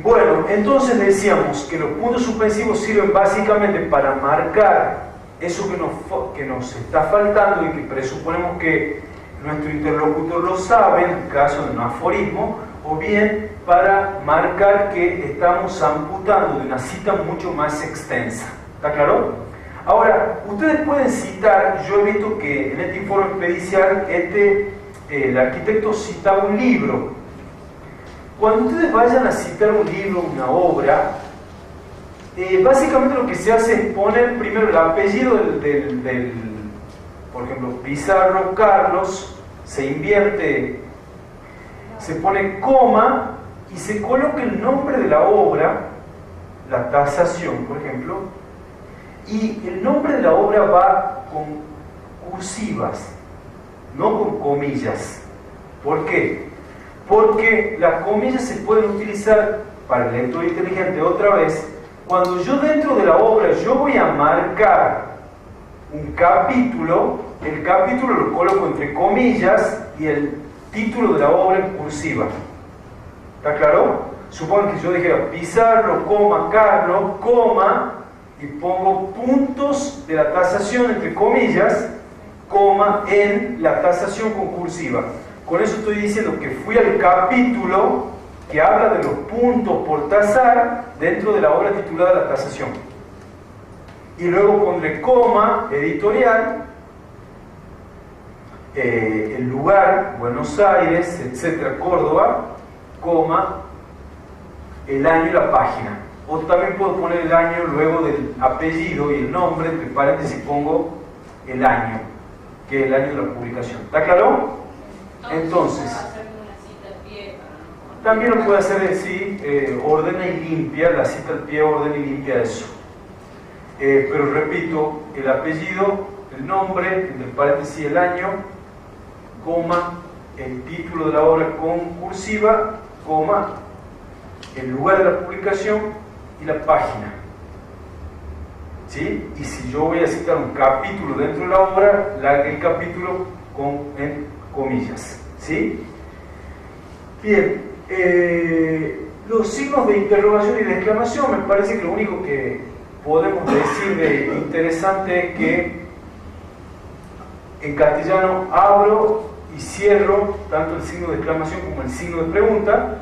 Bueno, entonces decíamos que los puntos suspensivos sirven básicamente para marcar eso que nos está faltando y que presuponemos que nuestro interlocutor lo sabe en el caso de un aforismo, o bien para marcar que estamos amputando de una cita mucho más extensa. ¿Está claro? Ahora, ustedes pueden citar, yo he visto que en este informe pericial el arquitecto citaba un libro. Cuando ustedes vayan a citar un libro, una obra, básicamente lo que se hace es poner primero el apellido del por ejemplo, Pizarro Carlos, se invierte, se pone coma y se coloca el nombre de la obra, la tasación, por ejemplo, y el nombre de la obra va con cursivas, no con comillas. ¿Por qué? Porque las comillas se pueden utilizar para el lector inteligente otra vez cuando yo dentro de la obra yo voy a marcar un capítulo, el capítulo lo coloco entre comillas y el título de la obra en cursiva. ¿Está claro? Supongo que yo dijera Pizarro, coma, Carlos, coma, y pongo puntos de la tasación entre comillas, coma, en la tasación con cursiva. Con eso estoy diciendo que fui al capítulo que habla de los puntos por tasar dentro de la obra titulada La Tasación. Y luego pondré coma, editorial, el lugar, Buenos Aires, etcétera, Córdoba, coma, el año y la página. O también puedo poner el año luego del apellido y el nombre, entre paréntesis pongo el año, que es el año de la publicación. ¿Está claro? Entonces, también lo puede hacer así, ordena y limpia, la cita al pie ordena y limpia eso. Pero repito, el apellido, el nombre, entre paréntesis el año, coma, el título de la obra con cursiva, coma, el lugar de la publicación y la página. ¿Sí? Y si yo voy a citar un capítulo dentro de la obra, el capítulo en comillas. ¿Sí? Bien, los signos de interrogación y de exclamación, me parece que lo único que podemos decir de interesante es que en castellano abro y cierro tanto el signo de exclamación como el signo de pregunta.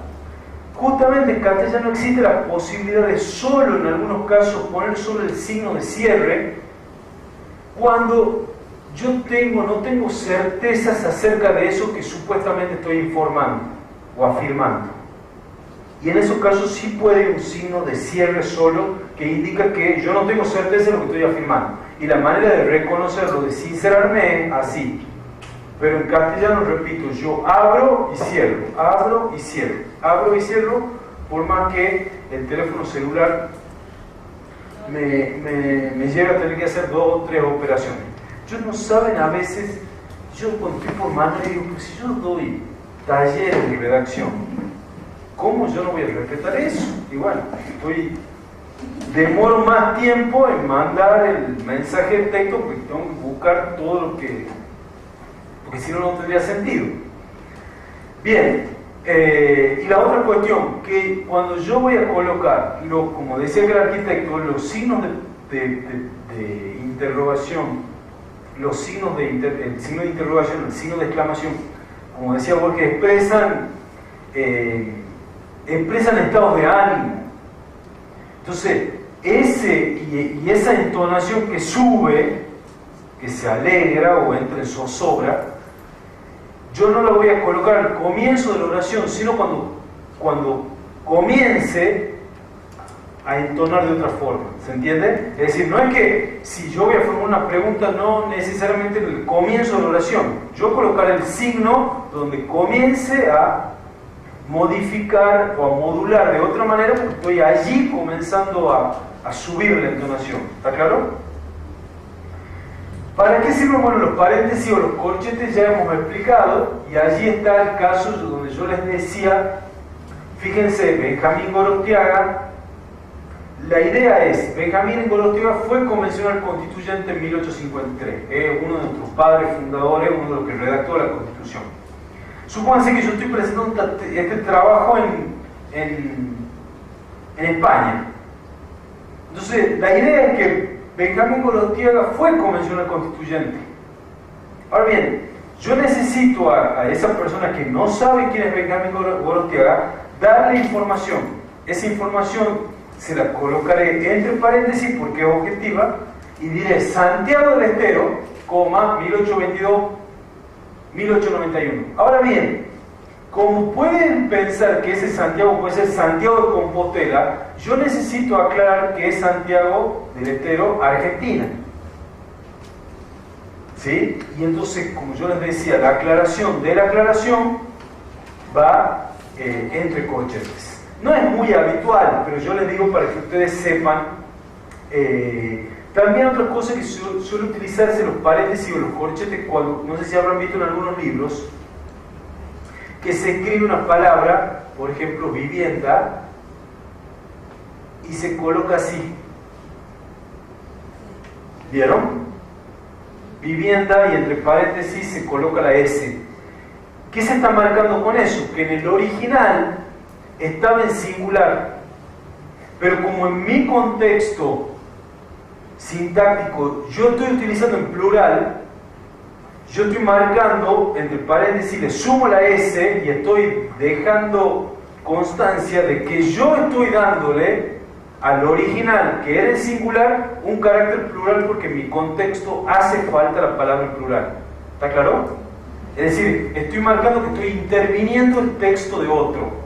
Justamente en castellano existe la posibilidad de solo en algunos casos poner solo el signo de cierre cuando yo no tengo certezas acerca de eso que supuestamente estoy informando o afirmando. Y en esos casos sí puede ir un signo de cierre solo que indica que yo no tengo certeza de lo que estoy afirmando. Y la manera de reconocerlo, de sincerarme es así. Pero en castellano, repito, yo abro y cierro, abro y cierro, abro y cierro, por más que el teléfono celular me lleve a tener que hacer 2 o 3 operaciones. Ellos no saben a veces, yo cuando estoy por mano digo, pues si yo doy talleres de redacción, ¿cómo yo no voy a respetar eso? Y bueno, demoro más tiempo en mandar el mensaje de texto porque tengo que buscar todo lo que, porque si no, no tendría sentido. Bien, y la otra cuestión, que cuando yo voy a colocar, como decía el arquitecto, los signos de interrogación, el signo de interrogación, el signo de exclamación, como decía Borges, expresan estados de ánimo. Entonces, esa entonación que sube, que se alegra o entra en zozobra, yo no la voy a colocar al comienzo de la oración, sino cuando comience a entonar de otra forma. ¿Se entiende? Es decir, no es que si yo voy a formar una pregunta, no necesariamente en el comienzo de la oración. Yo colocar el signo donde comience a modificar o a modular de otra manera, porque estoy allí comenzando a subir la entonación. ¿Está claro? ¿Para qué sirven? Bueno, los paréntesis o los corchetes ya hemos explicado, y allí está el caso donde yo les decía, fíjense, Benjamín Gorostiaga, la idea es, Benjamín Gorostiaga fue convencional constituyente en 1853, uno de nuestros padres fundadores, uno de los que redactó la Constitución. Supónganse que yo estoy presentando este trabajo en España. Entonces, la idea es que Benjamín Gorostiaga fue convencional constituyente. Ahora bien, yo necesito a esa persona que no sabe quién es Benjamín Gorostiaga darle información. Esa información se la colocaré entre paréntesis porque es objetiva y diré Santiago del Estero, 1822-1891. Ahora bien, como pueden pensar que ese Santiago puede ser Santiago de Compostela, yo necesito aclarar que es Santiago del Estero, Argentina. ¿Sí? Y entonces, como yo les decía, la aclaración de la aclaración va entre corchetes. No es muy habitual, pero yo les digo para que ustedes sepan. También otra cosa que suele utilizarse los paréntesis o los corchetes, cuando, no sé si habrán visto en algunos libros, que se escribe una palabra, por ejemplo, vivienda, y se coloca así. ¿Vieron? Vivienda y entre paréntesis se coloca la S. ¿Qué se está marcando con eso? Que en el original estaba en singular, pero como en mi contexto sintáctico yo estoy utilizando en plural, yo estoy marcando entre paréntesis, le sumo la S y estoy dejando constancia de que yo estoy dándole al original, que era en singular, un carácter plural porque en mi contexto hace falta la palabra en plural. ¿Está claro? Es decir, estoy marcando que estoy interviniendo el texto de otro.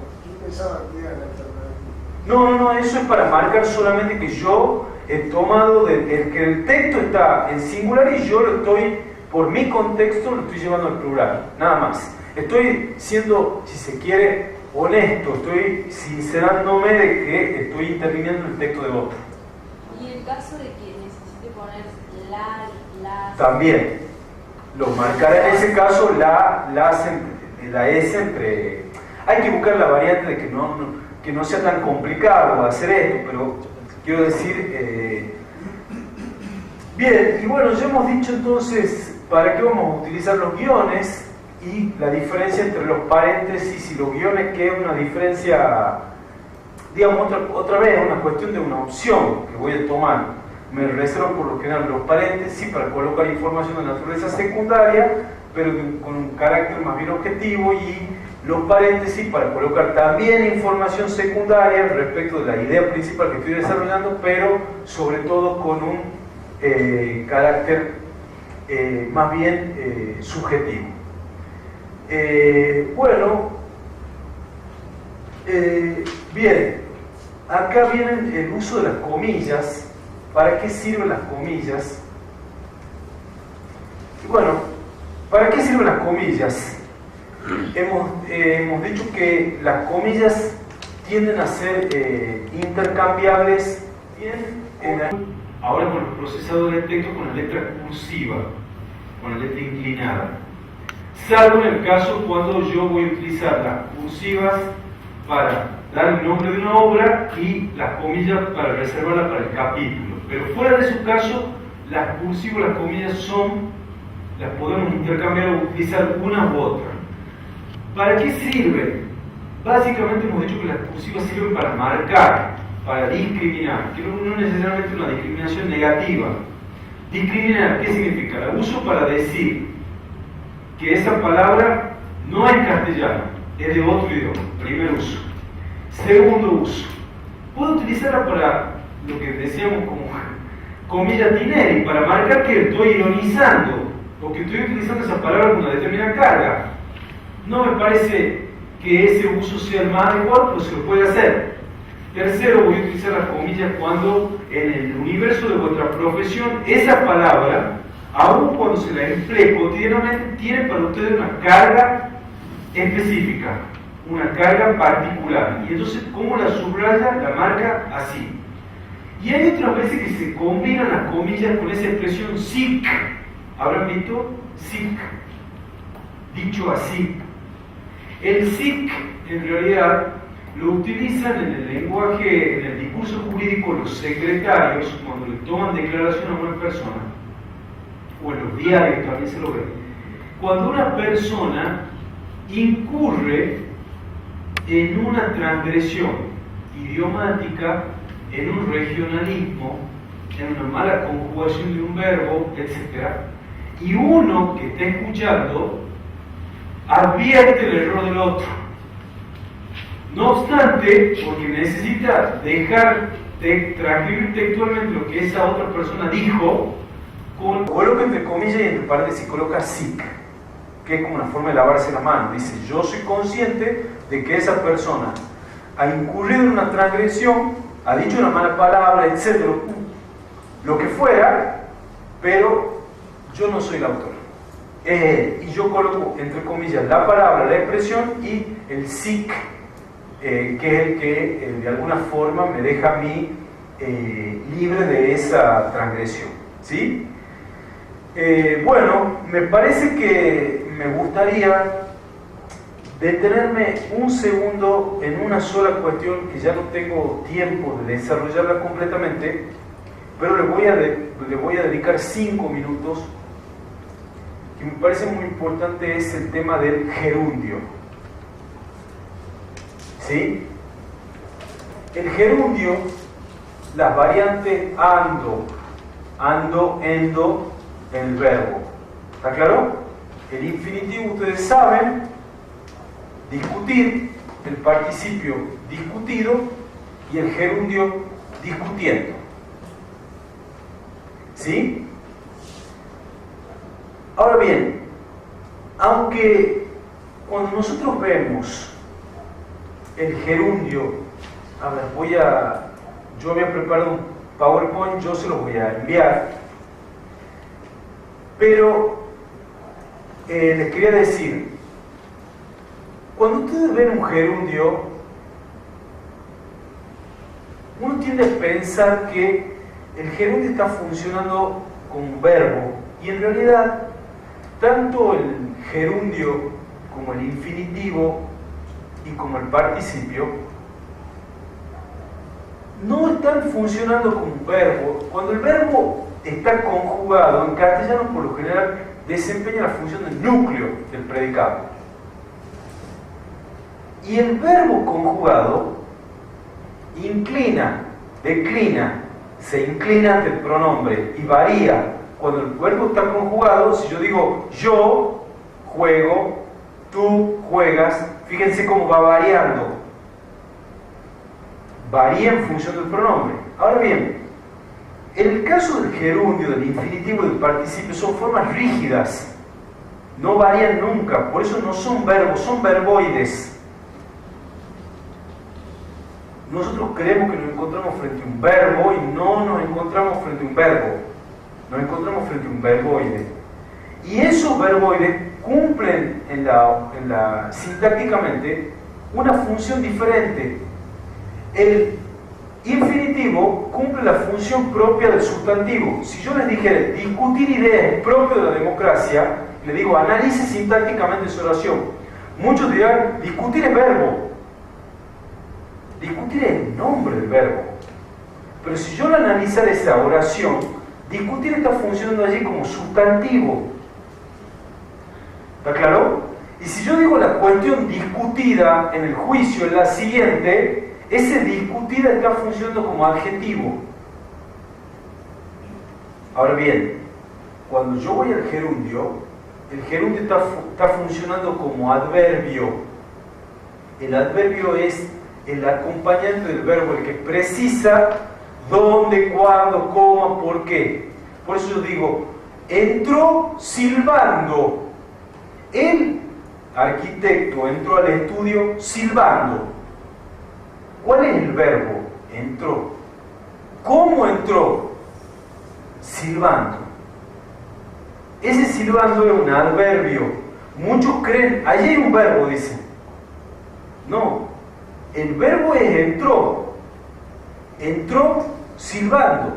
No, eso es para marcar solamente que yo he tomado que el texto está en singular y yo lo estoy, por mi contexto, lo estoy llevando al plural, nada más. Estoy siendo, si se quiere, honesto, estoy sincerándome de que estoy interviniendo en el texto de otro. Y en caso de que necesite poner la... También, lo marcará en ese caso la S entre... Hay que buscar la variante de que no sea tan complicado hacer esto, pero quiero decir... Bien, y bueno, ya hemos dicho entonces para qué vamos a utilizar los guiones y la diferencia entre los paréntesis y los guiones, que es una diferencia, digamos, otra vez, una cuestión de una opción que voy a tomar. Me reservo por lo general los paréntesis para colocar información de naturaleza secundaria, pero con un carácter más bien objetivo, y los paréntesis para colocar también información secundaria respecto de la idea principal que estoy desarrollando, pero sobre todo con un carácter más bien subjetivo. Bien, acá viene el uso de las comillas. ¿Para qué sirven las comillas? Bueno, ¿para qué sirven las comillas? Hemos dicho que las comillas tienden a ser intercambiables ahora con los procesadores de texto con la letra cursiva, con la letra inclinada, salvo en el caso cuando yo voy a utilizar las cursivas para dar el nombre de una obra y las comillas para reservarla para el capítulo. Pero fuera de su caso, las cursivas y las comillas las podemos intercambiar o utilizar una u otra. ¿Para qué sirven? Básicamente hemos dicho que las cursivas sirven para marcar, para discriminar, que no necesariamente una discriminación negativa. Discriminar, ¿qué significa? La uso para decir que esa palabra no es castellano, es de otro idioma, primer uso. Segundo uso, puedo utilizarla para lo que decíamos como comilla tineri, para marcar que estoy ironizando, o que estoy utilizando esa palabra con una determinada carga. No me parece que ese uso sea el más adecuado, pero se lo puede hacer. Tercero, voy a utilizar las comillas cuando en el universo de vuestra profesión esa palabra, aun cuando se la emplee cotidianamente, tiene para ustedes una carga específica, una carga particular. Y entonces, ¿cómo la subraya? La marca así. Y hay otras veces que se combinan las comillas con esa expresión sic. ¿Habrán visto? Sic. Dicho así. El sic, en realidad, lo utilizan en el lenguaje, en el discurso jurídico, los secretarios, cuando le toman declaración a una persona, o en los diarios también se lo ve. Cuando una persona incurre en una transgresión idiomática, en un regionalismo, en una mala conjugación de un verbo, etc., y uno que está escuchando advierte el error del otro. No obstante, porque necesita dejar de transcribir textualmente lo que esa otra persona dijo, coloca entre comillas y entre paréntesis coloca sic, que es como una forma de lavarse la mano. Dice, yo soy consciente de que esa persona ha incurrido en una transgresión, ha dicho una mala palabra, etc., lo que fuera, pero yo no soy el autor. Y yo coloco entre comillas la palabra, la expresión y el sic, que es el que de alguna forma me deja a mí libre de esa transgresión, ¿sí? Bueno, me parece que me gustaría detenerme un segundo en una sola cuestión que ya no tengo tiempo de desarrollarla completamente, pero le voy a dedicar 5 minutos, que me parece muy importante, es el tema del gerundio. ¿Sí? El gerundio, las variantes ando, endo, el verbo. ¿Está claro? El infinitivo, ustedes saben, discutir, el participio discutido y el gerundio discutiendo. ¿Sí? Ahora bien, aunque cuando nosotros vemos el gerundio, a ver, yo había preparado un PowerPoint, yo se los voy a enviar, pero les quería decir, cuando ustedes ven un gerundio, uno tiende a pensar que el gerundio está funcionando como un verbo, y en realidad tanto el gerundio como el infinitivo y como el participio no están funcionando como un verbo. Cuando el verbo está conjugado, en castellano por lo general desempeña la función del núcleo del predicado. Y el verbo conjugado inclina, declina, se inclina ante el pronombre y varía. Cuando el verbo está conjugado, si yo digo yo juego, tú juegas, fíjense cómo va variando. Varía en función del pronombre. Ahora bien, en el caso del gerundio, del infinitivo y del participio, son formas rígidas. No varían nunca, por eso no son verbos, son verboides. Nosotros creemos que nos encontramos frente a un verbo y no nos encontramos frente a un verbo. Nos encontramos frente a un verboide. Y esos verboides cumplen sintácticamente una función diferente. El infinitivo cumple la función propia del sustantivo. Si yo les dijera discutir ideas es propio de la democracia, le digo analice sintácticamente su oración. Muchos dirán discutir es verbo. Discutir es el nombre del verbo. Pero si yo analizara esa oración, discutir está funcionando allí como sustantivo. ¿Está claro? Y si yo digo la cuestión discutida en el juicio es la siguiente, ese discutida está funcionando como adjetivo. Ahora bien, cuando yo voy al gerundio, el gerundio está funcionando como adverbio. El adverbio es el acompañante del verbo, el que precisa dónde, cuándo, cómo, por qué. Por eso yo digo, entró silbando. El arquitecto entró al estudio silbando. ¿Cuál es el verbo? Entró. ¿Cómo entró? Silbando. Ese silbando es un adverbio. Muchos creen, allí hay un verbo, dicen. No, el verbo es entró. Entró silbando.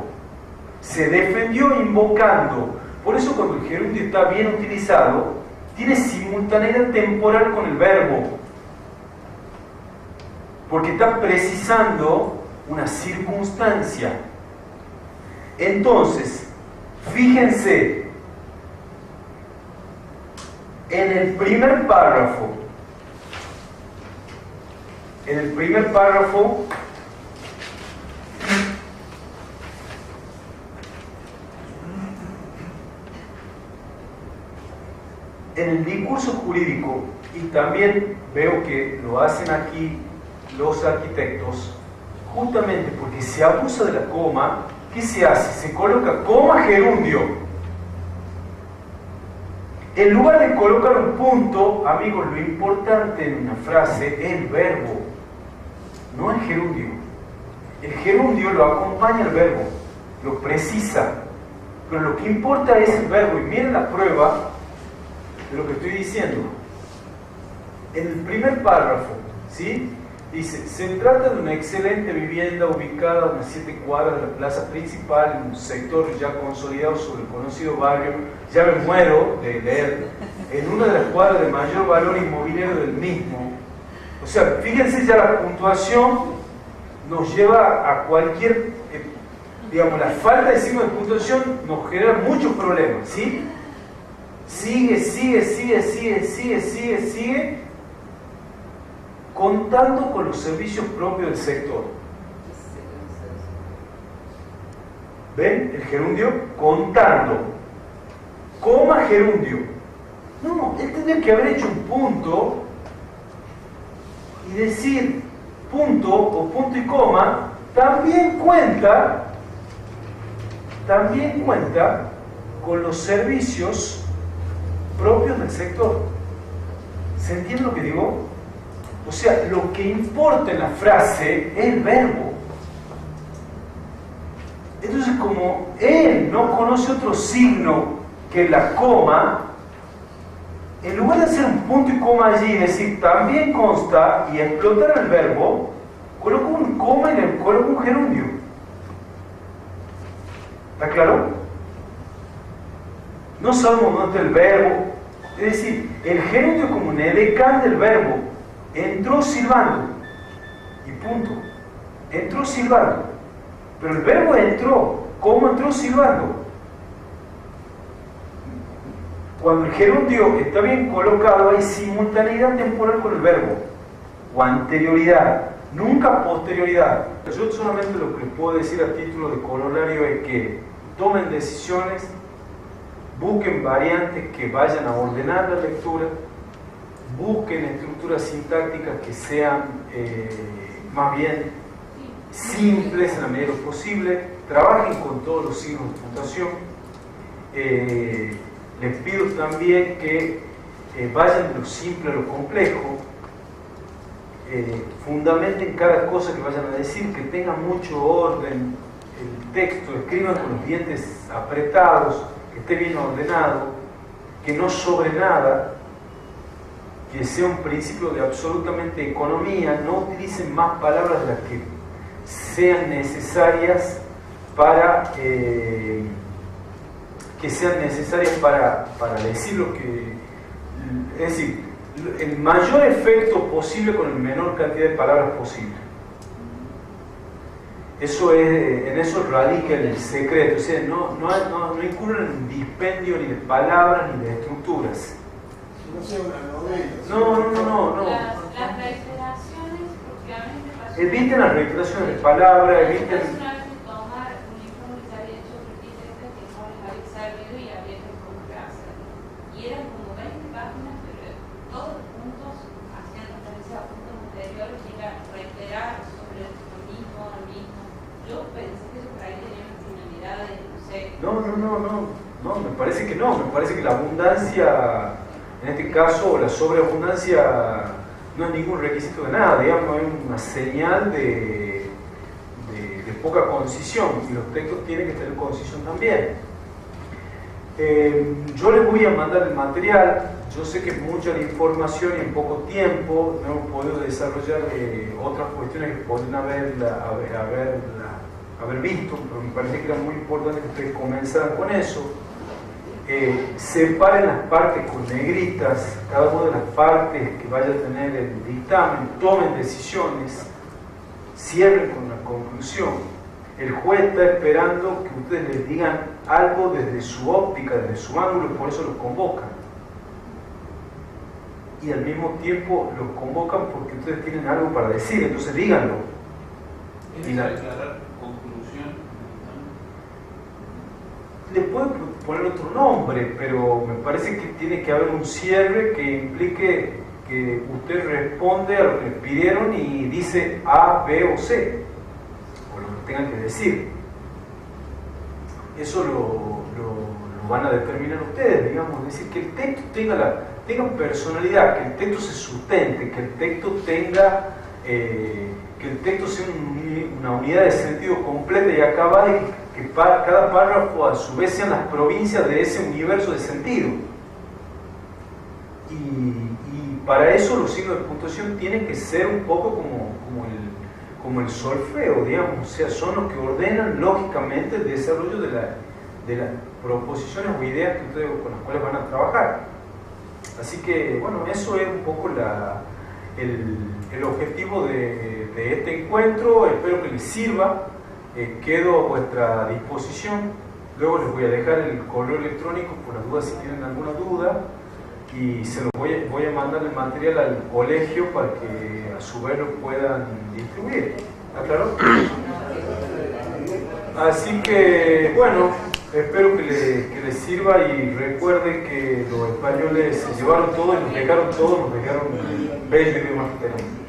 Se defendió invocando. Por eso cuando el gerundio está bien utilizado, tiene simultaneidad temporal con el verbo. Porque está precisando una circunstancia. Entonces, fíjense, en el primer párrafo, en el discurso jurídico, y también veo que lo hacen aquí los arquitectos, justamente porque se abusa de la coma, ¿qué se hace? Se coloca coma gerundio. En lugar de colocar un punto, amigos, lo importante en una frase es el verbo, no el gerundio. El gerundio lo acompaña el verbo, lo precisa, pero lo que importa es el verbo. Y miren la prueba de lo que estoy diciendo. En el primer párrafo, ¿sí? Dice, se trata de una excelente vivienda ubicada a unas 7 cuadras de la plaza principal, en un sector ya consolidado sobre el conocido barrio, ya me muero de leer, en una de las cuadras de mayor valor inmobiliario del mismo. O sea, fíjense, ya la puntuación nos lleva a cualquier, digamos, la falta de signo de puntuación nos genera muchos problemas, ¿sí? Sigue, contando con los servicios propios del sector. ¿Ven? El gerundio, contando. Coma gerundio. No, él tendría que haber hecho un punto y decir punto o punto y coma también cuenta con los servicios propios del sector. ¿Se entiende lo que digo? O sea, lo que importa en la frase es el verbo. Entonces, como él no conoce otro signo que la coma, en lugar de hacer un punto y coma allí y decir también consta y explotar el verbo, coloca un coma y le coloca un gerundio. ¿Está claro? No sabemos dónde está el verbo. Es decir, el gerundio es como un edecán del verbo. Entró silbando y punto. Entró silbando, pero el verbo entró. ¿Cómo entró silbando? Cuando el gerundio está bien colocado, hay simultaneidad temporal con el verbo o anterioridad, nunca posterioridad. Yo solamente lo que les puedo decir a título de corolario es que tomen decisiones, busquen variantes que vayan a ordenar la lectura, busquen estructuras sintácticas que sean más bien simples en la medida de lo posible, trabajen con todos los signos de puntuación. Les pido también que vayan de lo simple a lo complejo, fundamenten cada cosa que vayan a decir, que tengan mucho orden el texto, escriban con los dientes apretados, que esté bien ordenado, que no sobre nada, que sea un principio de absolutamente economía. No utilicen más palabras de las que sean necesarias para decir lo que, es decir, el mayor efecto posible con la menor cantidad de palabras posible. Eso es, en eso radica el secreto. O sea, no incurren en un dispendio ni de palabras ni de estructuras. No sea una novela. No. Las reiteraciones, porque a veces pasó. Eviten las reiteraciones de palabras, eviten. Una vez tomar un informe que se había hecho arquitecta que no les había servido y había que comprarse. Y eran como ¿no? Me parece que no, me parece que la abundancia, en este caso, o la sobreabundancia, no es ningún requisito de nada, digamos, es una señal de poca concisión, y los textos tienen que tener concisión también. Yo les voy a mandar el material. Yo sé que es mucha la información y en poco tiempo no hemos podido desarrollar otras cuestiones que podrían haber visto, pero me parece que era muy importante que ustedes comenzaran con eso. Separen las partes con negritas, cada una de las partes que vaya a tener el dictamen, tomen decisiones, cierren con la conclusión. El juez está esperando que ustedes les digan algo desde su óptica, desde su ángulo, por eso los convocan. Y al mismo tiempo los convocan porque ustedes tienen algo para decir, entonces díganlo. ¿Es necesario declarar conclusión? Le pueden poner otro nombre, pero me parece que tiene que haber un cierre que implique que usted responde a lo que le pidieron y dice A, B o C, o lo que tengan que decir. Eso lo van a determinar ustedes, digamos, es decir, que el texto tenga personalidad, que el texto se sustente, que el texto tenga, que el texto sea una unidad de sentido completa y acabada, y que cada párrafo a su vez sean las provincias de ese universo de sentido. Y para eso los signos de puntuación tienen que ser un poco como el solfeo, digamos, o sea, son los que ordenan lógicamente el desarrollo de las proposiciones o ideas que ustedes, con las cuales van a trabajar. Así que, bueno, eso es un poco el objetivo de este encuentro. Espero que les sirva. Quedo a vuestra disposición. Luego les voy a dejar el correo electrónico por las dudas, si tienen alguna duda, y se lo voy a mandar el material al colegio para que a su vez lo puedan distribuir. ¿Está claro? Así que, bueno, espero que les sirva, y recuerden que los españoles se llevaron todo y nos dejaron bello y más que tenemos.